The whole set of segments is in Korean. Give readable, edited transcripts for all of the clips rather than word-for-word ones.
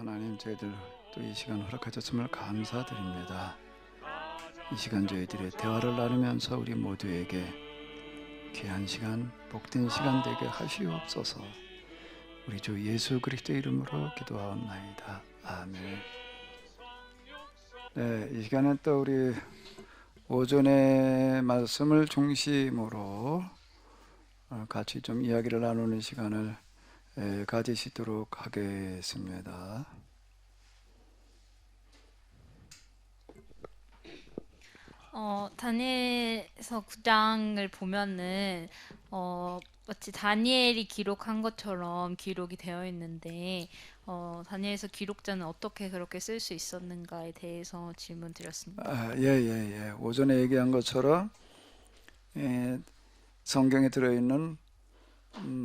하나님, 저희들 또 이 시간 허락하셨음을 감사드립니다. 이 시간 저희들의 대화를 나누면서 우리 모두에게 귀한 시간, 복된 시간 되게 하시옵소서. 우리 주 예수 그리스도의 이름으로 기도하옵나이다. 아멘. 네, 이 시간은 또 우리 오전의 말씀을 중심으로 같이 좀 이야기를 나누는 시간을 가지시도록 하겠습니다. 다니엘서 9장을 보면은 마치 다니엘이 기록한 것처럼 기록이 되어 있는데 다니엘서 기록자는 어떻게 그렇게 쓸 수 있었는가에 대해서 질문 드렸습니다. 예. 오전에 얘기한 것처럼 성경에 들어있는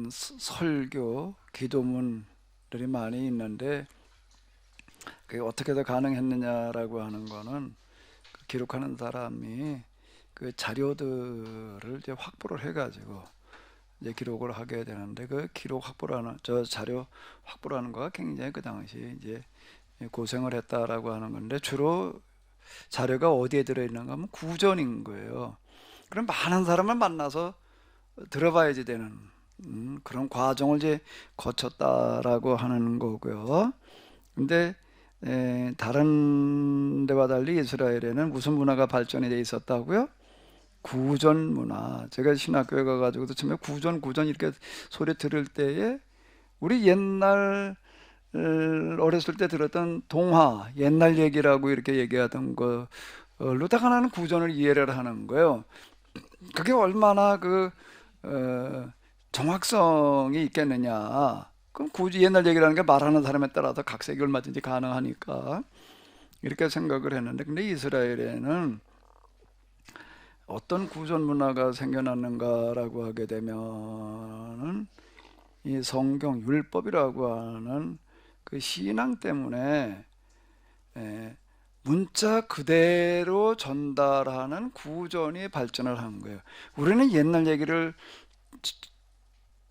설교, 기도문들이 많이 있는데 그게 어떻게 더 가능했느냐라고 하는 거는 기록하는 사람이 그 자료들을 이제 확보를 해가지고 이제 기록을 하게 되는데, 그 기록 확보라는 저 자료 확보라는 거가 굉장히 그 당시 이제 고생을 했다라고 하는 건데, 주로 자료가 어디에 들어있는가 하면 구전인 거예요. 그럼 많은 사람을 만나서 들어봐야지 되는 그런 과정을 이제 거쳤다라고 하는 거고요. 근데 다른 데와 달리 이스라엘에는 무슨 문화가 발전이 돼 있었다고요? 구전 문화. 제가 신학교에 가가지고도 처음에 구전 이렇게 소리 들을 때에 우리 옛날 어렸을 때 들었던 동화, 옛날 얘기라고 이렇게 얘기하던 걸로다가 나는 구전을 이해를 하는 거예요. 그게 얼마나 정확성이 있겠느냐. 그럼 굳이 옛날 얘기라는 게 말하는 사람에 따라서 각색이 얼마든지 가능하니까 이렇게 생각을 했는데, 근데 이스라엘에는 어떤 구전 문화가 생겨났는가라고 하게 되면은 이 성경 율법이라고 하는 그 신앙 때문에 문자 그대로 전달하는 구전이 발전을 한 거예요. 우리는 옛날 얘기를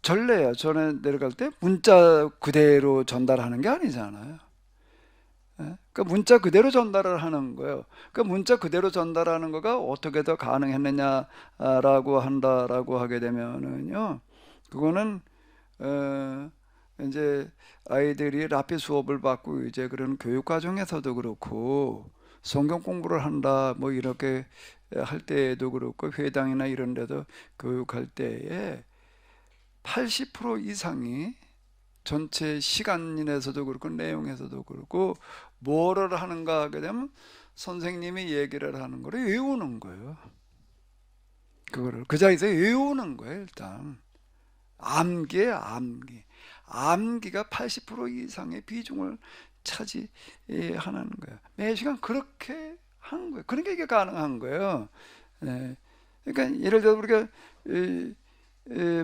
전례요. 전에 내려갈 때 문자 그대로 전달하는 게 아니잖아요. 그 문자 그대로 전달을 하는 거예요. 그 문자 그대로 전달하는 거가 어떻게 더 가능했느냐라고 한다라고 하게 되면은요, 그거는 이제 아이들이 라피 수업을 받고 이제 그런 교육 과정에서도 그렇고 성경 공부를 한다 뭐 이렇게 할 때에도 그렇고 회당이나 이런 데도 교육할 때에 80% 이상이 전체 시간에서도 그렇고 내용에서도 그렇고 뭐를 하는가 하게 되면 선생님이 얘기를 하는 거를 외우는 거예요. 그거를 그 자리에서 외우는 거예요. 일단 암기예요. 암기가 80% 이상의 비중을 차지하는 거예요. 매 시간 그렇게 하는 거예요. 그러니까 이게 가능한 거예요. 그러니까 예를 들어 우리가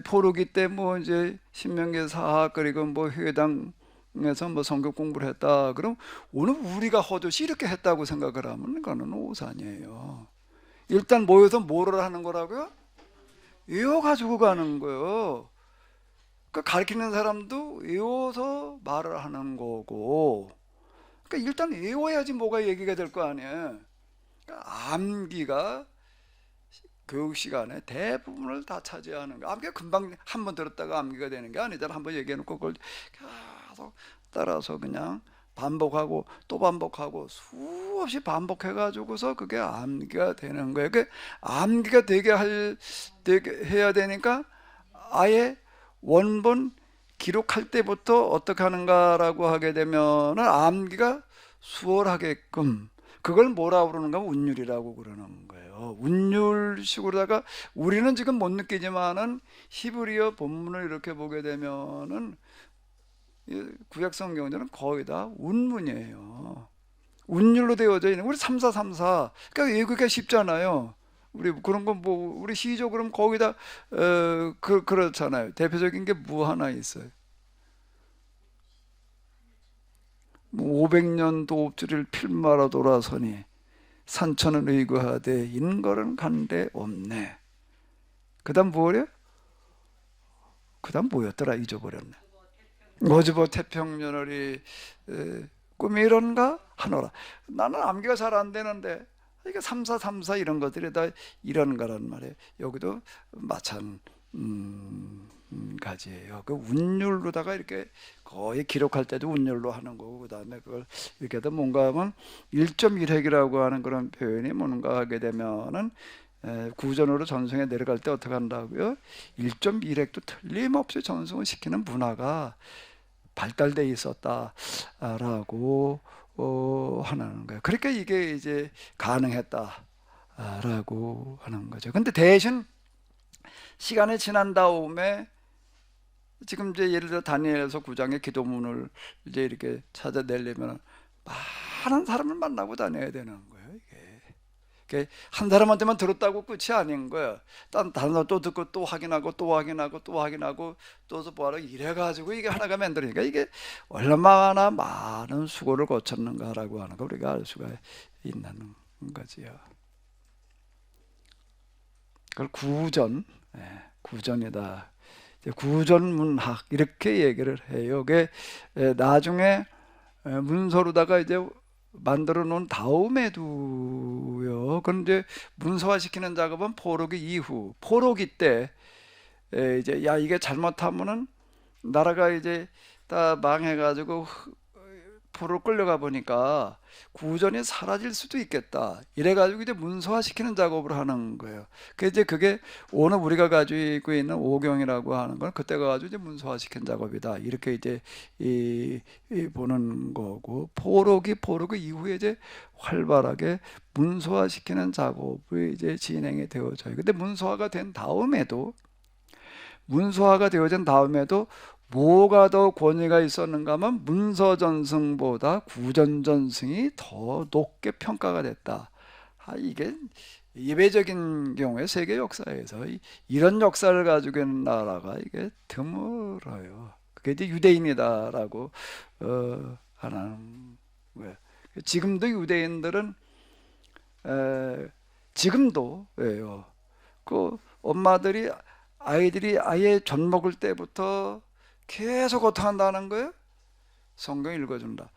포로기 때 뭐 이제 신명기 사학 그리고 뭐 회당에서 뭐 성경 공부를 했다. 그럼 오늘 우리가 허듯이 이렇게 했다고 생각을 하면 그거는 오산이에요. 일단 모여서 뭐를 하는 거라고요? 외워가지고 가는 거예요. 그 가르치는 사람도 외워서 말을 하는 거고. 그러니까 일단 외워야지 뭐가 얘기가 될 거 아니에요. 그러니까 암기가 교육 시간에 대부분을 다 차지하는 거. 암기가 금방 한 번 들었다가 암기가 되는 게 아니잖아. 한 번 얘기해놓고 그걸 계속 따라서 그냥 반복하고 또 반복하고 수없이 반복해가지고서 그게 암기가 되는 거예요. 그 암기가 되게 해야 되니까 아예 원본 기록할 때부터 어떻게 하는가라고 하게 되면은 암기가 수월하게끔, 그걸 뭐라고 그러는가 하면 운율이라고 그러는 거예요. 운율식으로다가 우리는 지금 못 느끼지만은 히브리어 본문을 이렇게 보게 되면은 구약 성경들은 거의 다 운문이에요. 운율로 되어져 있는 우리 3434. 그러니까 외우기가 쉽잖아요. 우리 그런 건 뭐 우리 시조 그럼 거의 다 그렇잖아요. 대표적인 게 뭐 하나 있어요. 뭐 500년 도읍지를 필마로 돌아서니 산천은 의거하되 인걸은 간데 없네. 그다음 뭐래요? 그다음 뭐였더라, 잊어버렸네. 오즈보 태평연월이 꿈이 이런가 하노라. 나는 암기가 잘 안 되는데 이게 삼사 이런 것들이 다 이런 거란 말이에요. 여기도 마찬가지예요. 그 운율로다가 이렇게 거의 기록할 때도 운율로 하는 거고, 그다음에 그걸 이렇게 해도 뭔가 하면 1.1핵이라고 하는 그런 표현이 뭔가 하게 되면은 구전으로 전승에 내려갈 때 어떻게 한다고요? 1.1핵도 틀림없이 전승을 시키는 문화가 발달돼 있었다라고 하는 거예요. 그러니까 이게 이제 가능했다라고 하는 거죠. 근데 대신 시간이 지난 다음에 지금 이제 예를 들어 다니엘서 9장의 기도문을 이제 이렇게 찾아내려면 많은 사람을 만나고 다녀야 되는 거예요. 이게 한 사람한테만 들었다고 끝이 아닌 거예요. 다른 사람 또 듣고 또 확인하고 또 확인하고 또 확인하고 또서 보아라 이래가지고 이게 하나가 만들어니까 이게 얼마나 많은 수고를 거쳤는가라고 하는 거 우리가 알 수가 있는 거지요. 그걸 구전, 구전이다. 구전문학 이렇게 얘기를 해요. 이게 나중에 문서로다가 이제 만들어 놓은 다음에도요. 그런데 문서화 시키는 작업은 포로기 이후, 포로기 때 이제 야 이게 잘못하면은 나라가 이제 다 망해가지고 포로 끌려가 보니까 구전이 사라질 수도 있겠다. 이래가지고 이제 문서화 시키는 작업을 하는 거예요. 그게 오늘 우리가 가지고 있는 오경이라고 하는 건 그때 가지고 이제 문서화 시킨 작업이다. 이렇게 이제 보는 거고 포로기 이후에 이제 활발하게 문서화 시키는 작업이 이제 진행이 되어져요. 근데 문서화가 되어진 다음에도 뭐가 더 권위가 있었는가 하면 문서전승보다 구전전승이 더 높게 평가가 됐다. 이게 예외적인 경우에 세계 역사에서 이런 역사를 가지고 있는 나라가 이게 드물어요. 그게 이제 유대인이다라고 하는 거예요. 지금도 유대인들은 지금도 왜요? 그 엄마들이 아이들이 아예 젖 먹을 때부터 계속 고통한다는 거예요. 성경 읽어준다.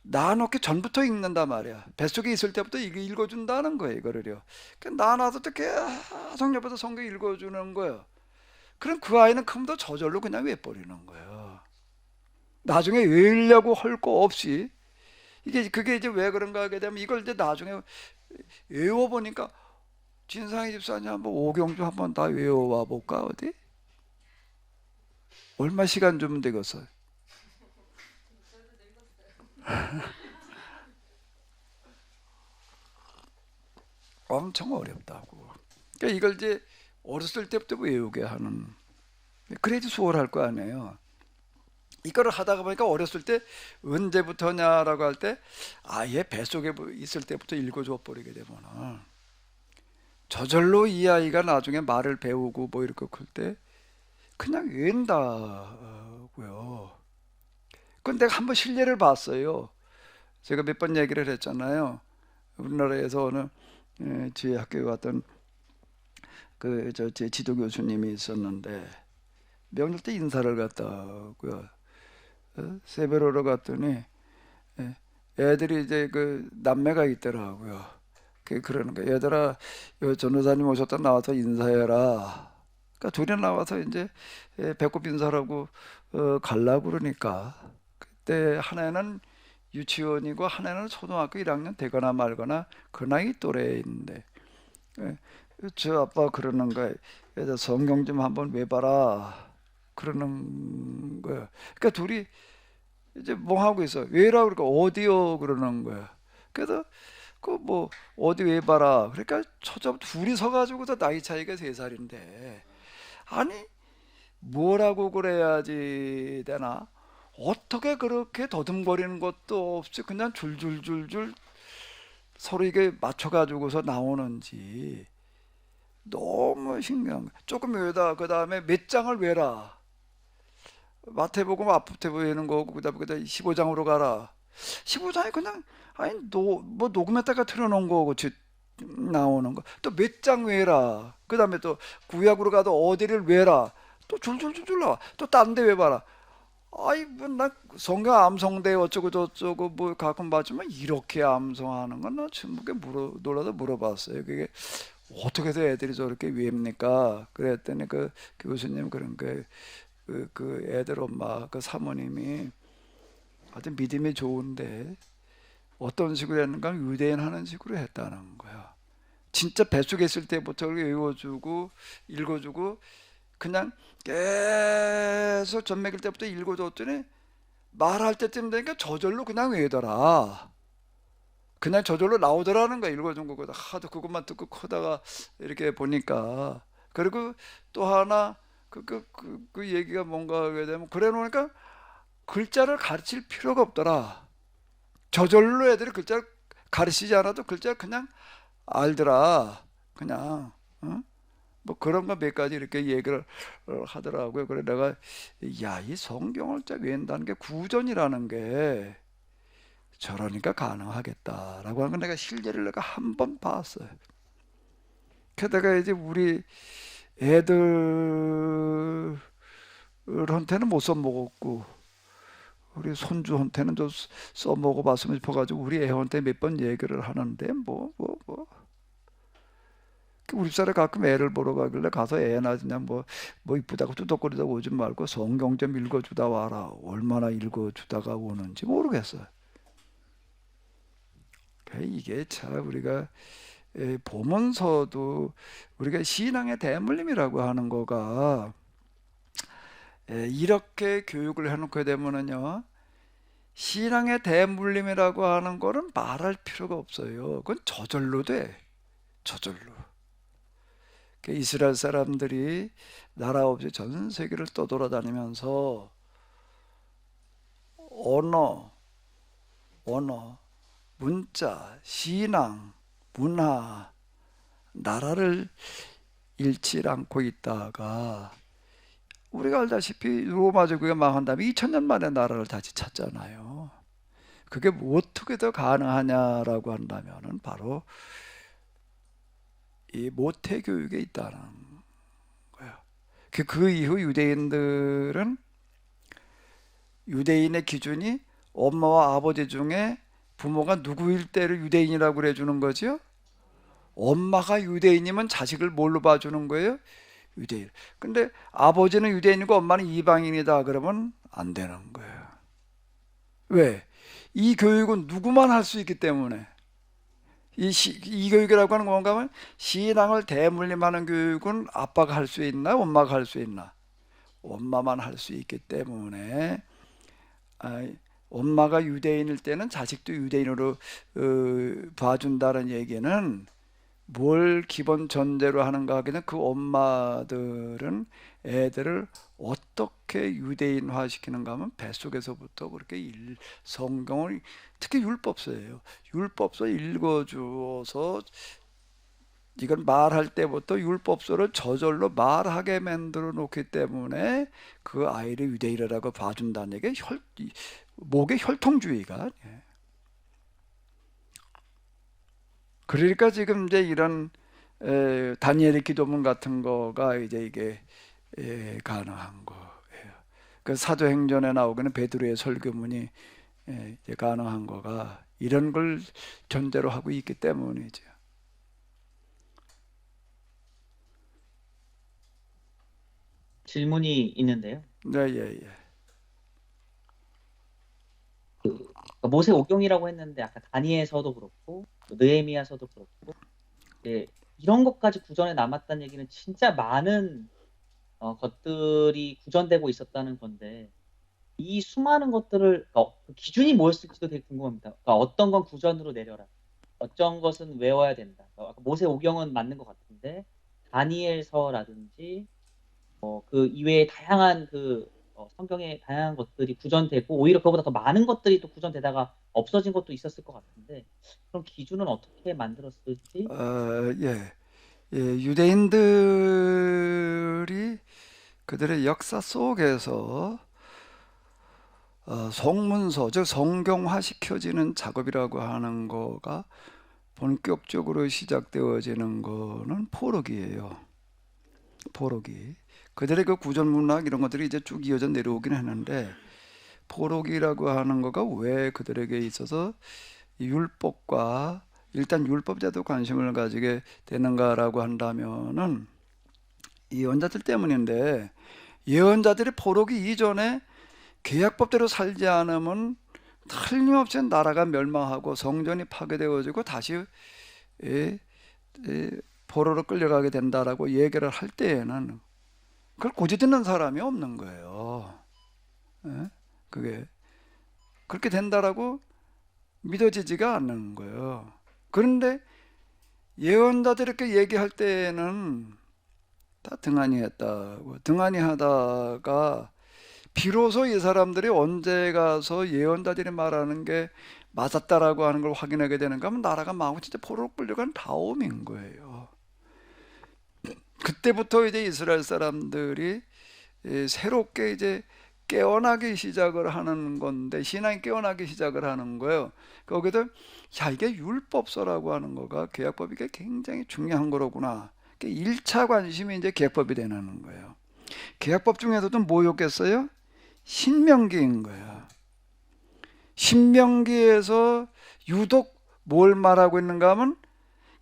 낳아놓기 전부터 읽는단 말이야. 뱃속에 있을 때부터 읽어준다는 거예요. 이거를요. 낳아놔서 또 계속 옆에서 성경 읽어주는 거예요. 그럼 그 아이는 크면 저절로 그냥 외버리는 거예요. 나중에 외우려고 할 거 없이 그게 이제 왜 그런가 하게 되면 이걸 이제 나중에 외워보니까 진상희 집사님 한번 오경 좀 한번 다 외워와 볼까 어디? 얼마 시간 주면 되겠어요? 엄청 어렵다고. 그러니까 이걸 이제 어렸을 때부터 외우게 하는. 그래야지 수월할 거 아니에요. 이거를 하다가 보니까 어렸을 때 언제부터냐라고 할 때 아예 뱃속에 있을 때부터 읽어줘 버리게 되면은 저절로 이 아이가 나중에 말을 배우고 뭐 이렇게 클 때 그냥 외운다고요. 근데 내가 한번 실례를 봤어요. 제가 몇 번 얘기를 했잖아요. 우리나라에서 어느 제 학교에 왔던 제 지도 교수님이 있었는데 명절 때 인사를 갔다고요. 세배로러 갔더니 애들이 이제 그 남매가 있더라고요. 그러는 거예요. 얘들아, 요 전도사님 오셨다 나와서 인사해라. 그러니까 둘이 나와서 이제 배꼽 인사라고 갈라고 그러니까 그때 하나는 유치원이고 하나는 초등학교 1학년 되거나 말거나 그 나이 또래에 있는데 저 아빠 그러는 거예요. 얘들 성경 좀 한번 외봐라 그러는 거예요. 그러니까 둘이 이제 뭐 하고 있어? 외라 그러니까 어디요 그러는 거야. 그래서 그 뭐 어디 외봐라. 그러니까 처자 둘이 서가지고도 나이 차이가 3살인데 아니 뭐라고 그래야지 되나? 어떻게 그렇게 더듬거리는 것도 없이 그냥 줄줄줄줄 서로 이게 맞춰가지고서 나오는지 너무 신기한 거야. 조금 외다 그 다음에 몇 장을 외라. 마태복음 앞부터 외는 거고 그다음에 15장으로 가라. 15장이 그냥 아니 뭐 녹음했다가 틀어놓은 거고 나오는 거. 또 몇 장 외라. 그다음에 또 구약으로 가도 어디를 외라. 또 줄줄줄줄 나와. 또 딴 데 외봐라. 아이 뭐나 성경 암송대 어쩌고 저쩌고 뭐 가끔 봤지만 이렇게 암송하는 건 나 중국에 놀라도 물어봤어요. 그게 어떻게 해서 애들이 저렇게 외웁니까? 그랬더니 그 교수님 그런 그 애들 엄마 그 사모님이 아주 믿음이 좋은데 어떤 식으로 했는가 유대인 하는 식으로 했다는 거야. 진짜 뱃속에 있을 때부터 외워주고 읽어주고 그냥 계속 젖 먹일 때부터 읽어줬더니 말할 때쯤 되니까 저절로 그냥 외우더라. 그냥 저절로 나오더라는 거야. 읽어준 거거든. 하도 그것만 듣고 크다가 이렇게 보니까. 그리고 또 하나 그 얘기가 뭔가 하게 되면 그래 놓으니까 글자를 가르칠 필요가 없더라. 저절로 애들이 글자를 가르치지 않아도 글자를 그냥 알더라. 그냥. 어? 뭐 그런 거 몇 가지 이렇게 얘기를 하더라고요. 그래 내가 야, 이 성경을 짜 외운다는 게 구전이라는 게 저러니까 가능하겠다라고 하는 건 내가 실제를 내가 한 번 봤어요. 게다가 이제 우리 애들한테는 못 써먹었고 우리 손주한테는 좀 써먹어봤으면 싶어가지고 우리 애한테 몇 번 얘기를 하는데 우리 집사람 가끔 애를 보러 가길래 가서 애나 그냥 뭐 이쁘다고 뚜덕거리다 오지 말고 성경 좀 읽어주다 와라. 얼마나 읽어주다가 오는지 모르겠어요. 이게 참 우리가 보면서도 우리가 신앙의 대물림이라고 하는 거가 이렇게 교육을 해놓게 되면은요 신앙의 대물림이라고 하는 거는 말할 필요가 없어요. 그건 저절로 돼. 저절로. 이스라엘 사람들이 나라 없이 전 세계를 떠돌아다니면서 언어, 언어, 문자, 신앙, 문화, 나라를 잃지 않고 있다가 우리가 알다시피 로마 제국이 망한 다음에 2000년 만에 나라를 다시 찾잖아요. 그게 뭐 어떻게 더 가능하냐라고 한다면은 바로 이 모태 교육에 있다는 거예요. 그 이후 유대인들은 유대인의 기준이 엄마와 아버지 중에 부모가 누구일 때를 유대인이라고 그래 주는 거죠. 엄마가 유대인이면 자식을 뭘로 봐주는 거예요? 유대인. 근데 아버지는 유대인이고 엄마는 이방인이다 그러면 안 되는 거예요. 왜? 이 교육은 누구만 할 수 있기 때문에. 이 교육이라고 하는 건가 하면 신앙을 대물림하는 교육은 아빠가 할 수 있나 엄마가 할 수 있나? 엄마만 할 수 있기 때문에 엄마가 유대인일 때는 자식도 유대인으로 봐준다는 얘기는 뭘 기본 전제로 하는가 하기는 그 엄마들은 애들을 어떻게 유대인화 시키는가 하면 뱃속에서부터 그렇게 성경을 특히 율법서예요. 율법서 읽어주어서 이건 말할 때부터 율법서를 저절로 말하게 만들어 놓기 때문에 그 아이를 유대인이라고 봐준다는 게 목의 혈통주의가. 그러니까 지금 이제 이런 다니엘의 기도문 같은 거가 이제 이게 가능한 거예요. 그 사도행전에 나오기는 베드로의 설교문이 이제 가능한 거가 이런 걸 전제로 하고 있기 때문이죠. 질문이 있는데요. 네, 예, 예. 그러니까 모세오경이라고 했는데 아까 다니엘서도 그렇고 또 느헤미야서도 그렇고 이런 것까지 구전에 남았다는 얘기는 진짜 많은 것들이 구전되고 있었다는 건데 이 수많은 것들을 그 기준이 뭐였을지도 되게 궁금합니다. 그러니까 어떤 건 구전으로 내려라. 어떤 것은 외워야 된다. 아까 모세오경은 맞는 것 같은데 다니엘서라든지 그 이외에 다양한 성경의 다양한 것들이 구전되고 오히려 그보다 더 많은 것들이 또 구전되다가 없어진 것도 있었을 것 같은데 그럼 기준은 어떻게 만들었을지? 예. 유대인들이 그들의 역사 속에서 성문서, 즉 성경화 시켜지는 작업이라고 하는 거가 본격적으로 시작되어지는 거는 포로기예요. 포로기. 그들의 그 구전 문학 이런 것들이 이제 쭉 이어져 내려오긴 했는데 포로기라고 하는 거가 왜 그들에게 있어서 율법과 일단 율법자도 관심을 가지게 되는가라고 한다면은 예언자들 때문인데, 예언자들이 포로기 이전에 계약법대로 살지 않으면 틀림없이 나라가 멸망하고 성전이 파괴되어지고 다시 예, 포로로 끌려가게 된다라고 얘기를 할 때에는 그걸 고집듣는 사람이 없는 거예요. 예? 그게 그렇게 된다라고 믿어지지가 않는 거예요. 그런데 예언자들이 이렇게 얘기할 때에는 다 등한히 했다고, 등한히 하다가 비로소 이 사람들이 언제 가서 예언자들이 말하는 게 맞았다라고 하는 걸 확인하게 되는가 하면 나라가 망하고 진짜 포로로 끌려간 다음인 거예요. 그때부터 이제 이스라엘 사람들이 새롭게 이제 깨어나기 시작을 하는 건데, 신앙이 깨어나기 시작을 하는 거예요. 거기도 야, 이게 율법서라고 하는 거가 계약법이 굉장히 중요한 거로구나. 1차 관심이 이제 계약법이 되는 거예요. 계약법 중에서도 뭐였겠어요? 신명기인 거예요. 신명기에서 유독 뭘 말하고 있는가 하면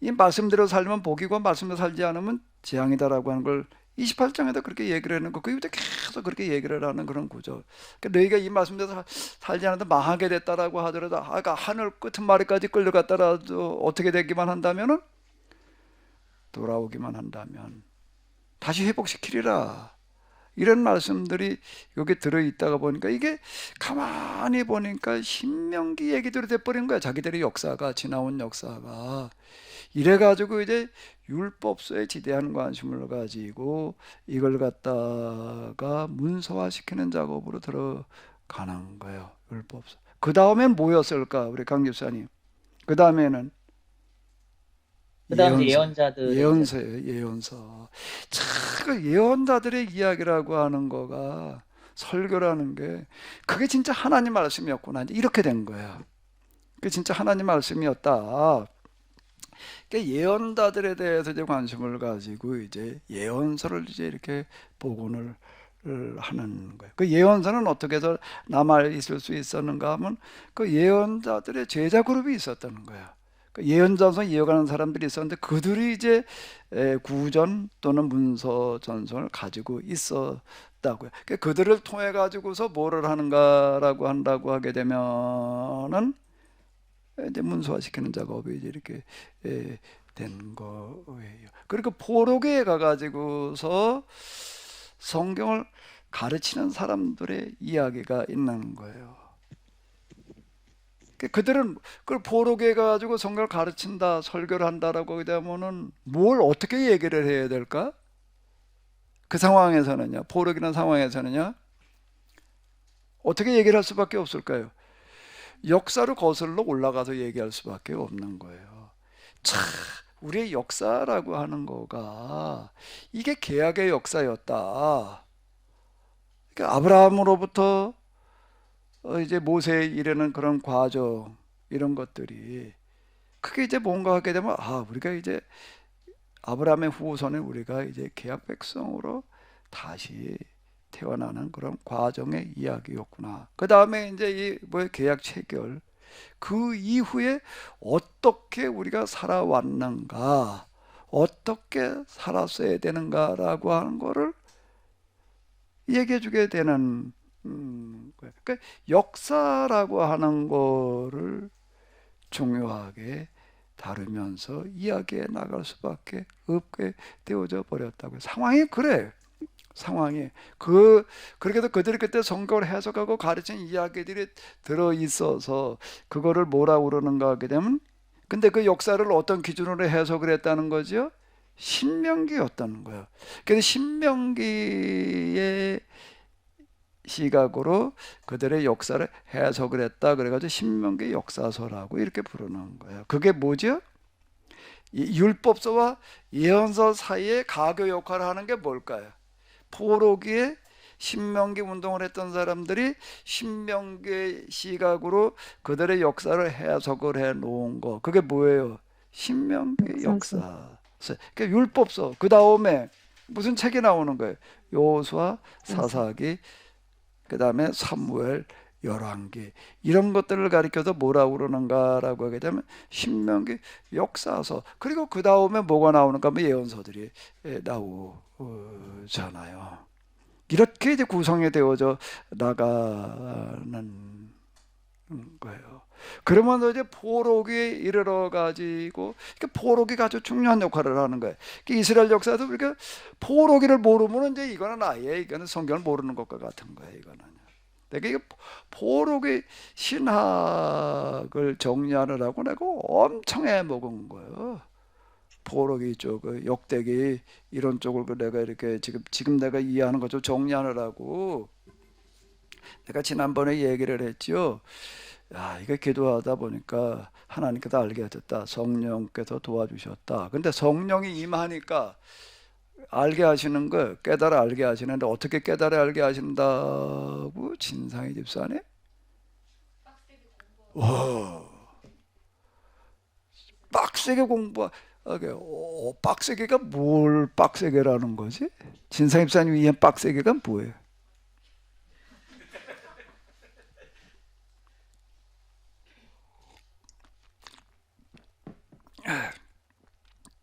이 말씀대로 살면 복이고 말씀대로 살지 않으면 재앙이다라고 하는 걸 28장에도 그렇게 얘기를 하는 거, 그 이후에 계속 그렇게 얘기를 하는 그런 구조. 그러니까 너희가 이 말씀대로 살지 않아도 망하게 됐다라고 하더라도, 아까 하늘 끝머리까지 끌려갔다라도 어떻게 되기만 한다면은, 돌아오기만 한다면 다시 회복시키리라. 이런 말씀들이 여기 들어있다가 보니까 이게 가만히 보니까 신명기 얘기대로 돼버린 거야. 자기들의 역사가, 지나온 역사가. 이래가지고 이제 율법서에 지대한 관심을 가지고 이걸 갖다가 문서화시키는 작업으로 들어가는 거예요. 율법서. 그 다음엔 뭐였을까? 우리 강 집사님. 그 다음에는 그다음 이제 예언서. 예언자들의 예언서예요. 예언서. 참, 그 예언자들의 이야기라고 하는 거가, 설교라는 게 그게 진짜 하나님 말씀이었구나. 이제 이렇게 된 거야. 그게 진짜 하나님 말씀이었다. 그러니까 예언자들에 대해서 이제 관심을 가지고 이제 예언서를 이제 이렇게 복원을 하는 거예요. 그 예언서는 어떻게 해서 남아 있을 수 있었는가 하면 그 예언자들의 제자 그룹이 있었다는 거야. 그 예언자서 이어가는 사람들이 있었는데 그들이 이제 구전 또는 문서 전송을 가지고 있었다고요. 그러니까 그들을 통해 가지고서 뭐를 하는가라고 한다고 하게 되면은 이제 문서화시키는 작업이 이제 이렇게 된 거예요. 그리고 포로기에 가가지고서 성경을 가르치는 사람들의 이야기가 있는 거예요. 그들은 그걸 포로기에 가지고 성경을 가르친다, 설교를 한다라고 하게 되면은 뭘 어떻게 얘기를 해야 될까? 그 상황에서는요, 포로기는 상황에서는요, 어떻게 얘기를 할 수밖에 없을까요? 역사로 거슬러 올라가서 얘기할 수밖에 없는 거예요. 참, 우리의 역사라고 하는 거가 이게 계약의 역사였다. 그러니까 아브라함으로부터 이제 모세에 이르는 그런 과정, 이런 것들이 그게 이제 뭔가 하게 되면 우리가 이제 아브라함의 후손에 우리가 이제 계약 백성으로 다시 태어나는 그런 과정의 이야기였구나. 그 다음에 이제 이 계약 체결, 그 이후에 어떻게 우리가 살아왔는가, 어떻게 살았어야 되는가라고 하는 거를 얘기해 주게 되는 거예요. 그러니까 역사라고 하는 거를 중요하게 다루면서 이야기해 나갈 수밖에 없게 되어져 버렸다고요. 상황이 그래. 상황이 그렇게 해서 그들이 그때 성경을 해석하고 가르친 이야기들이 들어 있어서 그거를 뭐라고 그러는가 하게 되면, 근데 그 역사를 어떤 기준으로 해석을 했다는 거죠? 신명기였다는 거예요. 그래서 신명기의 시각으로 그들의 역사를 해석을 했다. 그래가지고 신명기 역사서라고 이렇게 부르는 거예요. 그게 뭐죠? 이 율법서와 예언서 사이에 가교 역할을 하는 게 뭘까요? 포로기에 신명기 운동을 했던 사람들이 신명기의 시각으로 그들의 역사를 해석을 해 놓은 거, 그게 뭐예요? 신명기 역사. 그러니까 율법서. 그 다음에 무슨 책이 나오는 거예요? 여호수아, 사사기, 그 다음에 사무엘, 열왕기 이런 것들을 가리켜서 뭐라고 그러는가라고 하게 되면 신명기, 역사서, 그리고 그 다음에 뭐가 나오는가 하면 예언서들이 나오잖아요. 이렇게 이제 구성이 되어져 나가는 거예요. 그러면서 이제 포로기에 이르러 가지고, 포로기가 아주 중요한 역할을 하는 거예요. 이스라엘 역사도 우리가 포로기를 모르면 이제 이거는 아예 이거는 성경을 모르는 것과 같은 거예요. 이거는. 내가 이게 포로기 신학을 정리하느라고 내가 엄청 애먹은 거예요. 포로기 쪽, 역대기 이런 쪽을 내가 이렇게 지금 내가 이해하는 것 좀 정리하느라고 내가 지난번에 얘기를 했죠. 야, 이게 기도하다 보니까 하나님께서 알게 하셨다. 성령께서 도와주셨다. 근데 성령이 임하니까 알게 하시는 거, 깨달아 알게 하시는데 어떻게 깨달아 알게 하신다고 진상의 집사님? 와, 빡세게 빡세게가 뭘 빡세게라는 거지? 진상의 집사님 이해 빡세게가 뭐예요?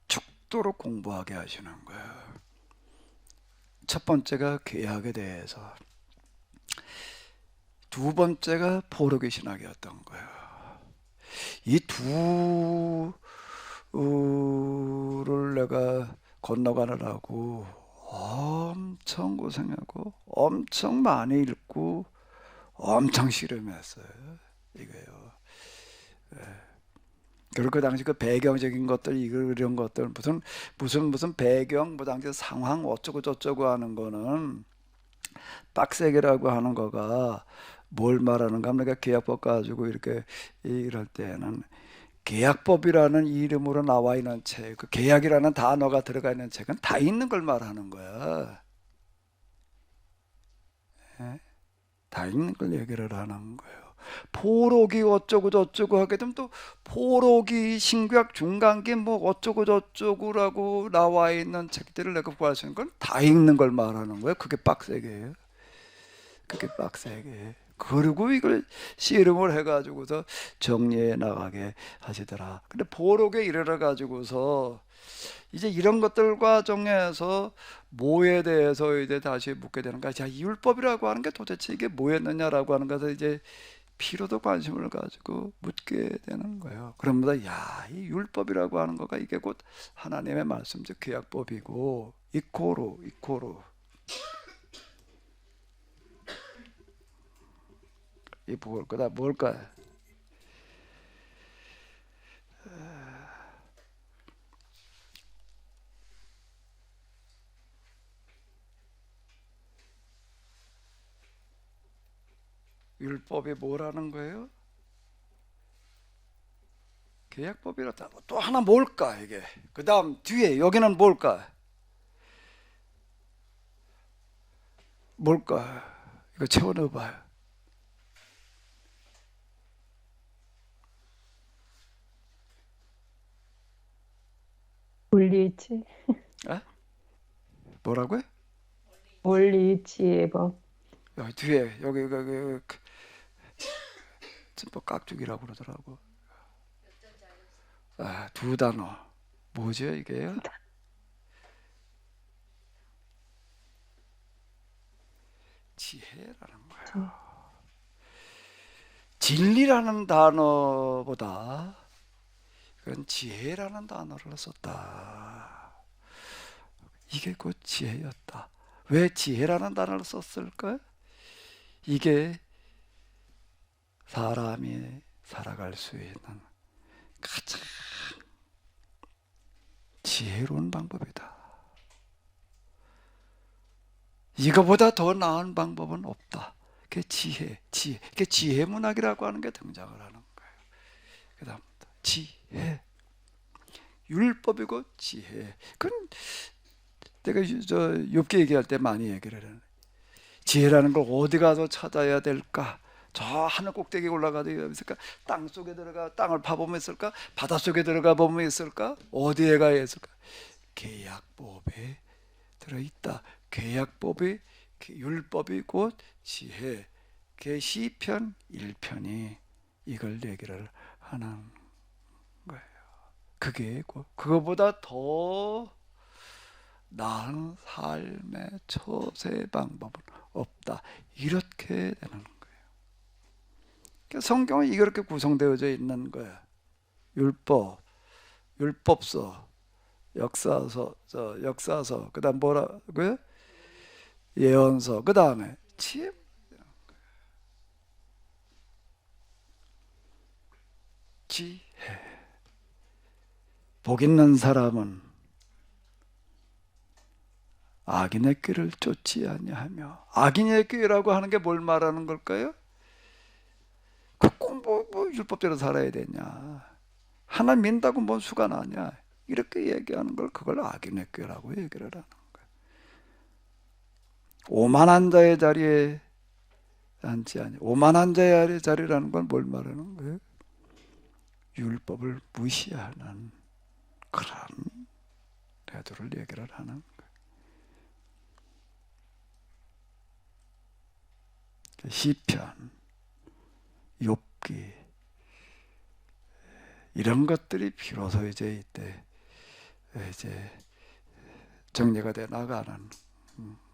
죽도록 공부하게 하시는 거예요. 첫 번째가 계약에 대해서, 두 번째가 포로기 신학이었던 거예요. 이 두를 내가 건너가느라고 엄청 고생하고 엄청 많이 읽고 엄청 씨름했어요. 이거요. 그리고 그 당시 그 배경적인 것들, 이런 것들, 무슨 배경, 뭐 당시 상황 어쩌고 저쩌고 하는 거는 빡세게라고 하는 거가 뭘 말하는가 하면, 내가 계약법 가지고 이렇게 이럴 때는 계약법이라는 이름으로 나와 있는 책, 그 계약이라는 단어가 들어가 있는 책은 다 있는 걸 말하는 거야. 예? 다 있는 걸 얘기를 하는 거예요. 포로기 어쩌고 저쩌고 하게 되면 또 포로기, 신구약, 중간기 뭐 어쩌고 저쩌고라고 나와 있는 책들을 내가 구할 수 있는 건 다 읽는 걸 말하는 거예요. 그게 빡세게 해요. 그게 빡세게. 그리고 이걸 씨름을 해가지고서 정리해 나가게 하시더라. 근데 포록에 이르러 가지고서 이제 이런 것들 과정에서 뭐에 대해서 이제 다시 묻게 되는 거야. 자, 이 율법이라고 하는 게 도대체 이게 뭐였느냐라고 하는 것에 이제 피로도 관심을 가지고 묻게 되는 거예요. 그러면서 야, 이 율법이라고 하는 거가 이게 곧 하나님의 말씀, 즉 구약법이고, 이코로 이 뭘 거다, 뭘까? 율법이 뭐라는 거예요? 계약법이라다. 또 하나 뭘까 이게? 그 다음 뒤에 여기는 뭘까? 뭘까? 이거 채워 넣어봐요. 원리일치, 에? 뭐라고요? 원리일치의 법. 여기 뒤에 여기 뭐 깍두기라고 그러더라고. 아, 두 단어. 뭐죠 이게요? 지혜라는 거예요. 진리라는 단어보다 그건 지혜라는 단어를 썼다. 이게 곧 지혜였다. 왜 지혜라는 단어를 썼을까? 이게 사람이 살아갈 수 있는 가장 지혜로운 방법이다. 이거보다 더 나은 방법은 없다. 그게 지혜. 그게 지혜 문학이라고 하는 게 등장을 하는 거예요. 그 다음 지혜. 율법이고 지혜. 그건 내가 욥기 얘기할 때 많이 얘기를 해요. 지혜라는 걸 어디 가서 찾아야 될까? 저 하늘 꼭대기에 올라가도 있을까? 땅 속에 들어가 땅을 파보면 있을까? 바다 속에 들어가 보면 있을까? 어디에 가야 있을까? 계약법에 들어있다. 계약법이 율법이 곧 지혜. 그 시편 1편이 이걸 얘기를 하는 거예요. 그게 그거보다 더 나은 삶의 처세 방법은 없다. 이렇게 되는 거예요. 그러니까 성경은 이렇게 구성되어져 있는 거예요. 율법, 율법서, 역사서, 그다음 뭐라고요? 예언서, 그다음에 지혜. 복 있는 사람은 악인의 꾀를 쫓지 아니하며. 악인의 꾀라고 하는 게 뭘 말하는 걸까요? 뭐 율법대로 살아야 되냐, 하나님 믿는다고 뭔 수가 나냐, 이렇게 얘기하는 걸 그걸 악인의 꾀라고 얘기를 하는 거예요. 오만한 자의 자리에 앉지 아니. 오만한 자의 자리라는 건 뭘 말하는 거예요? 율법을 무시하는 그런 태도를 얘기를 하는 거예요. 시편, 욥기 이런 것들이 비로소 이제 이때 이제 정리가 돼 나가는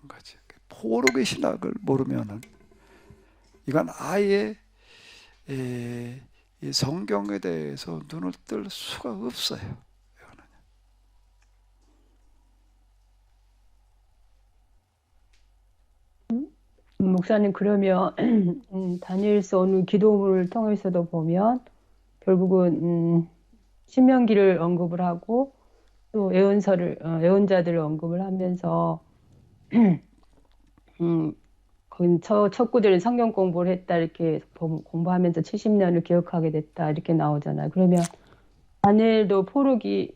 거지. 포로의 신학을 모르면은 이건 아예 이 성경에 대해서 눈을 뜰 수가 없어요. 목사님, 그러면 다니엘서 오늘 기도문을 통해서도 보면 결국은 신명기를 언급을 하고 또 예언자들을 언급을 하면서 거기 척구들은 성경 공부를 했다 이렇게 공부하면서 70년을 기억하게 됐다 이렇게 나오잖아요. 그러면 다니엘도 포로기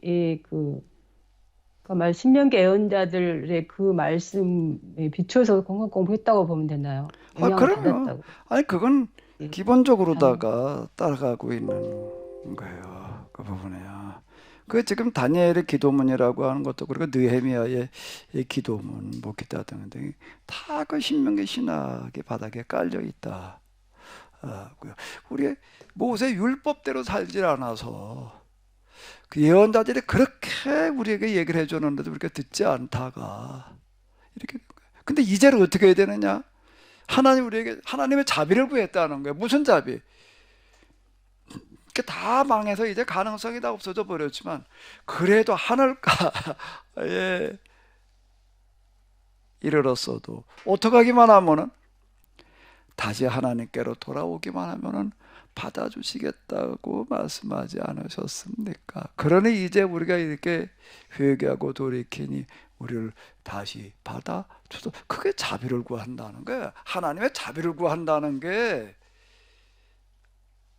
신명기 예언자들의 그 말씀에 비춰서 성경 공부했다고 보면 되나요? 영향을 그럼요. 받았다고. 아니 그건 예. 기본적으로다가 따라가고 있는 거예요. 그 부분이야. 그 지금 다니엘의 기도문이라고 하는 것도 그리고 느헤미야의 이 기도문, 뭐 기타 등등 다 그 신명기 신학의 바닥에 깔려 있다. 우리 모세 율법대로 살질 않아서 그 예언자들이 그렇게 우리에게 얘기를 해줬는데도 우리가 듣지 않다가 이렇게 된 거예요. 근데 이제는 어떻게 해야 되느냐? 하나님 우리에게 하나님의 자비를 구했다는 거예요. 무슨 자비? 다 망해서 이제 가능성이 다 없어져 버렸지만 그래도 하늘가에 이르렀어도 어떻게 하기만 하면은 다시 하나님께로 돌아오기만 하면은 받아주시겠다고 말씀하지 않으셨습니까? 그러니 이제 우리가 이렇게 회개하고 돌이키니 우리를 다시 받아줘서 그게 자비를 구한다는 거예요. 하나님의 자비를 구한다는 게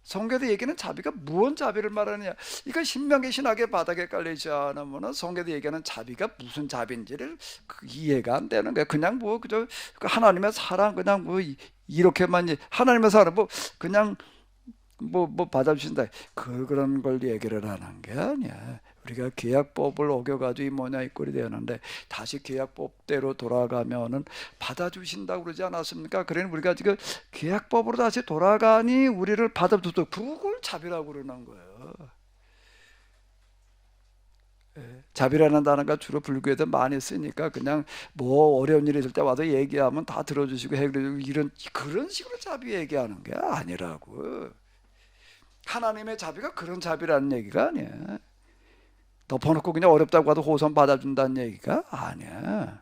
성경의 얘기는 자비가 무언 자비를 말하느냐? 이거 신명기 신학의 바닥에 깔리지 않으면 성경의 얘기하는 자비가 무슨 자비인지를 이해가 안 되는 거예요. 그냥 뭐 그저 하나님의 사랑 그냥 뭐 이렇게만 하나님의 사랑 뭐 그냥 뭐 받아주신다 그런 걸 얘기를 하는 게 아니야. 우리가 계약법을 어겨가지고 이 뭐냐 이 꼴이 되는데 다시 계약법대로 돌아가면은 받아주신다고 그러지 않았습니까? 그러니 우리가 지금 계약법으로 다시 돌아가니 우리를 받아주도 그걸 자비라고 그러는 거예요. 자비라는 단어가 주로 불교에도 많이 쓰니까 그냥 뭐 어려운 일이 있을 때 와서 얘기하면 다 들어주시고 해결해주고 그런 식으로 자비 얘기하는 게 아니라고. 하나님의 자비가 그런 자비라는 얘기가 아니야. 덮어놓고 그냥 어렵다고 하도 호선 받아준다는 얘기가 아니야.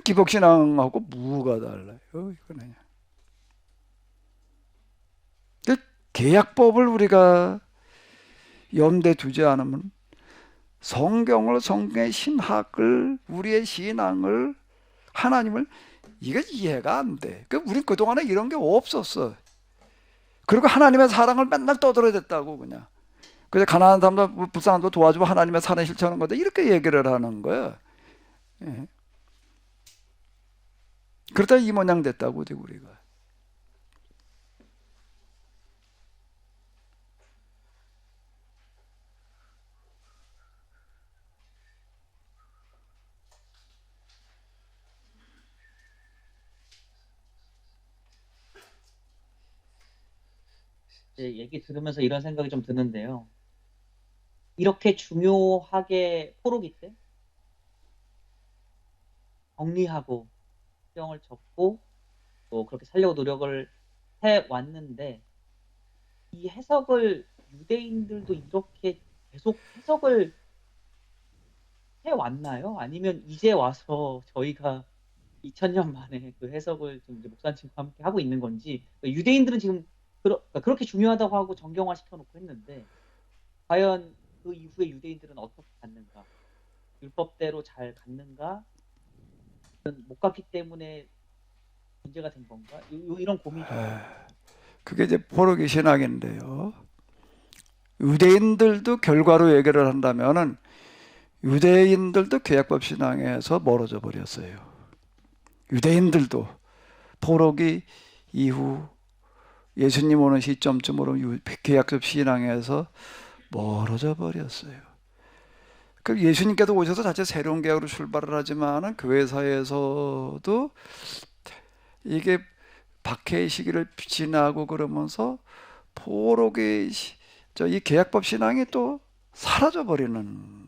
기복신앙하고 뭐가 달라요? 이거는. 계약법을 우리가 염두에 두지 않으면 성경의 신학을 우리의 신앙을 하나님을 이게 이해가 안 돼. 우린 그동안에 이런 게 없었어. 그리고 하나님의 사랑을 맨날 떠들어댔다고 그냥. 그래서 가난한 사람도 불쌍한 사람도 도와주고 하나님의 사랑을 실천하는 건데 이렇게 얘기를 하는 거야. 예. 그러다 이 모양 됐다고 우리가. 이제 얘기 들으면서 이런 생각이 좀 드는데요. 이렇게 중요하게 포로기 때 정리하고 수령을 접고 또 그렇게 살려고 노력을 해 왔는데 이 해석을 유대인들도 이렇게 계속 해석을 해 왔나요? 아니면 이제 와서 저희가 2000년 만에 그 해석을 좀 이제 목사님과 함께 하고 있는 건지 유대인들은 지금 그러니까 그렇게 중요하다고 하고 정경화 시켜놓고 했는데 과연 그 이후에 유대인들은 어떻게 갔는가? 율법대로 잘 갔는가? 못 갔기 때문에 문제가 된 건가? 이런 고민이 좀 에, 그게 이제 포로기 신학인데요. 유대인들도 결과로 얘기를 한다면은 유대인들도 계약법 신앙에서 멀어져 버렸어요. 유대인들도 포로기 이후 예수님 오는 시점쯤으로 계약법 신앙에서 멀어져 버렸어요. 그 예수님께서 오셔서 자체 새로운 계약으로 출발을 하지만은 교회사에서도 이게 박해의 시기를 지나고 그러면서 포로기 이 계약법 신앙이 또 사라져 버리는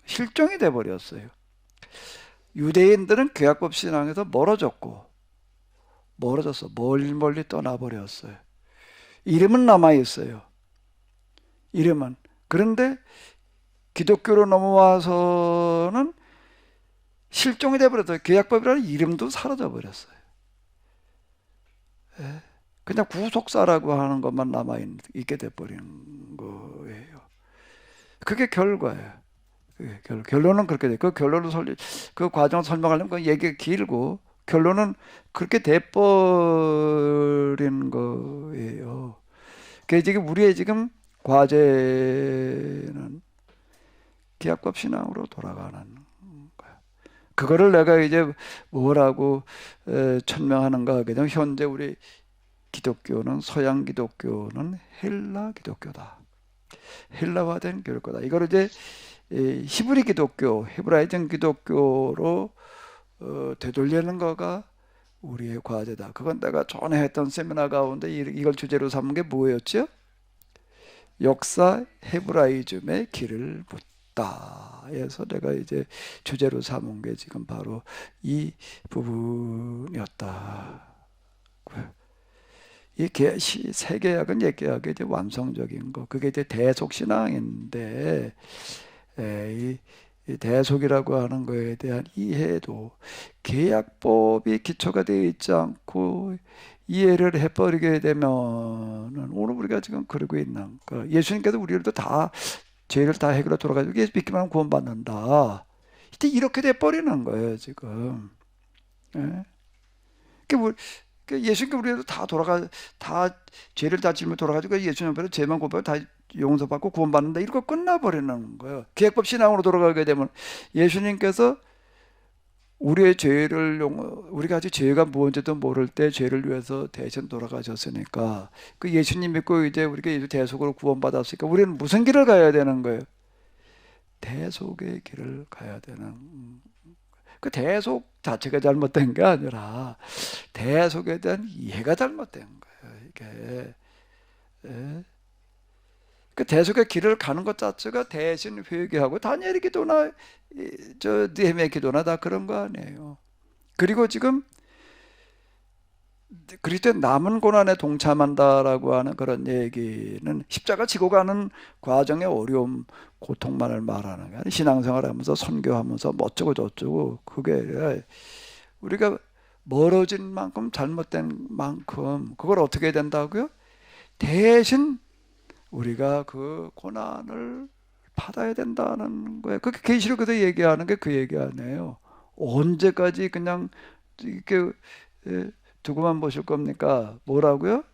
실종이 돼 버렸어요. 유대인들은 계약법 신앙에서 멀어져서 멀리 떠나 버렸어요. 이름은 남아 있어요. 이름은. 그런데 기독교로 넘어와서는 실종이 돼 버렸어요. 계약법이라는 이름도 사라져 버렸어요. 그냥 구속사라고 하는 것만 남아 있게 돼 버린 거예요. 그게 결과예요. 결론은 그렇게 돼. 그 결론을 그 과정 설명하려면 그 얘기가 길고 결론은 그렇게 돼버린 거예요. 그게 지금 우리의 지금 과제는 기합법 신앙으로 돌아가는 거야. 그거를 내가 이제 뭐라고 천명하는가 하게 되면 현재 우리 기독교는 서양 기독교는 헬라 기독교다. 헬라화된 교육거다. 이걸 이제 히브리 기독교, 헤브라이즘 기독교로 되돌리는 거가 우리의 과제다. 그건 내가 전에 했던 세미나 가운데 이걸 주제로 삼은 게 뭐였죠? 역사 헤브라이즘의 길을 묻다. 해서 내가 이제 주제로 삼은 게 지금 바로 이 부분이었다. 이 세계학은 얘기하기 이제 완성적인 거. 그게 이제 대속신앙인데, 이 대속이라고 하는 거에 대한 이해도 계약법이 기초가 되어 있지 않고 이해를 해버리게 되면은 오늘 우리가 지금 그러고 있는 거. 예수님께서 우리들도 다 죄를 다 해결로 돌아가지고 예수 믿기만 하면 구원받는다. 이렇게 돼버리는 거예요 지금. 예? 예수님께 우리도 다 죄를 다 지면 돌아가지고 예수님 앞에 죄만 곱하고 다 용서받고 구원받는다. 이러고 끝나버리는 거예요. 계약법 신앙으로 돌아가게 되면 예수님께서 우리의 죄를 우리가 아직 죄가 무엇인지도 모를 때 죄를 위해서 대신 돌아가셨으니까 그 예수님 믿고 이제 우리가 예수 대속으로 구원받았으니까 우리는 무슨 길을 가야 되는 거예요? 대속의 길을 가야 되는. 그 대속 자체가 잘못된 게 아니라 대속에 대한 이해가 잘못된 거예요. 이게 그 대속의 길을 가는 것 자체가 대신 회개하고 다니엘의 기도나 느헤미야의 기도나 다 그런 거 아니에요. 그리고 지금 그리스도의 남은 고난에 동참한다라고 하는 그런 얘기는 십자가 지고 가는 과정의 어려움, 고통만을 말하는 게 아니라 신앙생활하면서 선교하면서 뭐 어쩌고 저쩌고 그게 우리가 멀어진 만큼 잘못된 만큼 그걸 어떻게 해야 된다고요? 대신 우리가 그 고난을 받아야 된다는 거예요. 그게 계시록에서 얘기하는 게 그 얘기 아니에요. 언제까지 그냥 이렇게 두고만 보실 겁니까? 뭐라고요?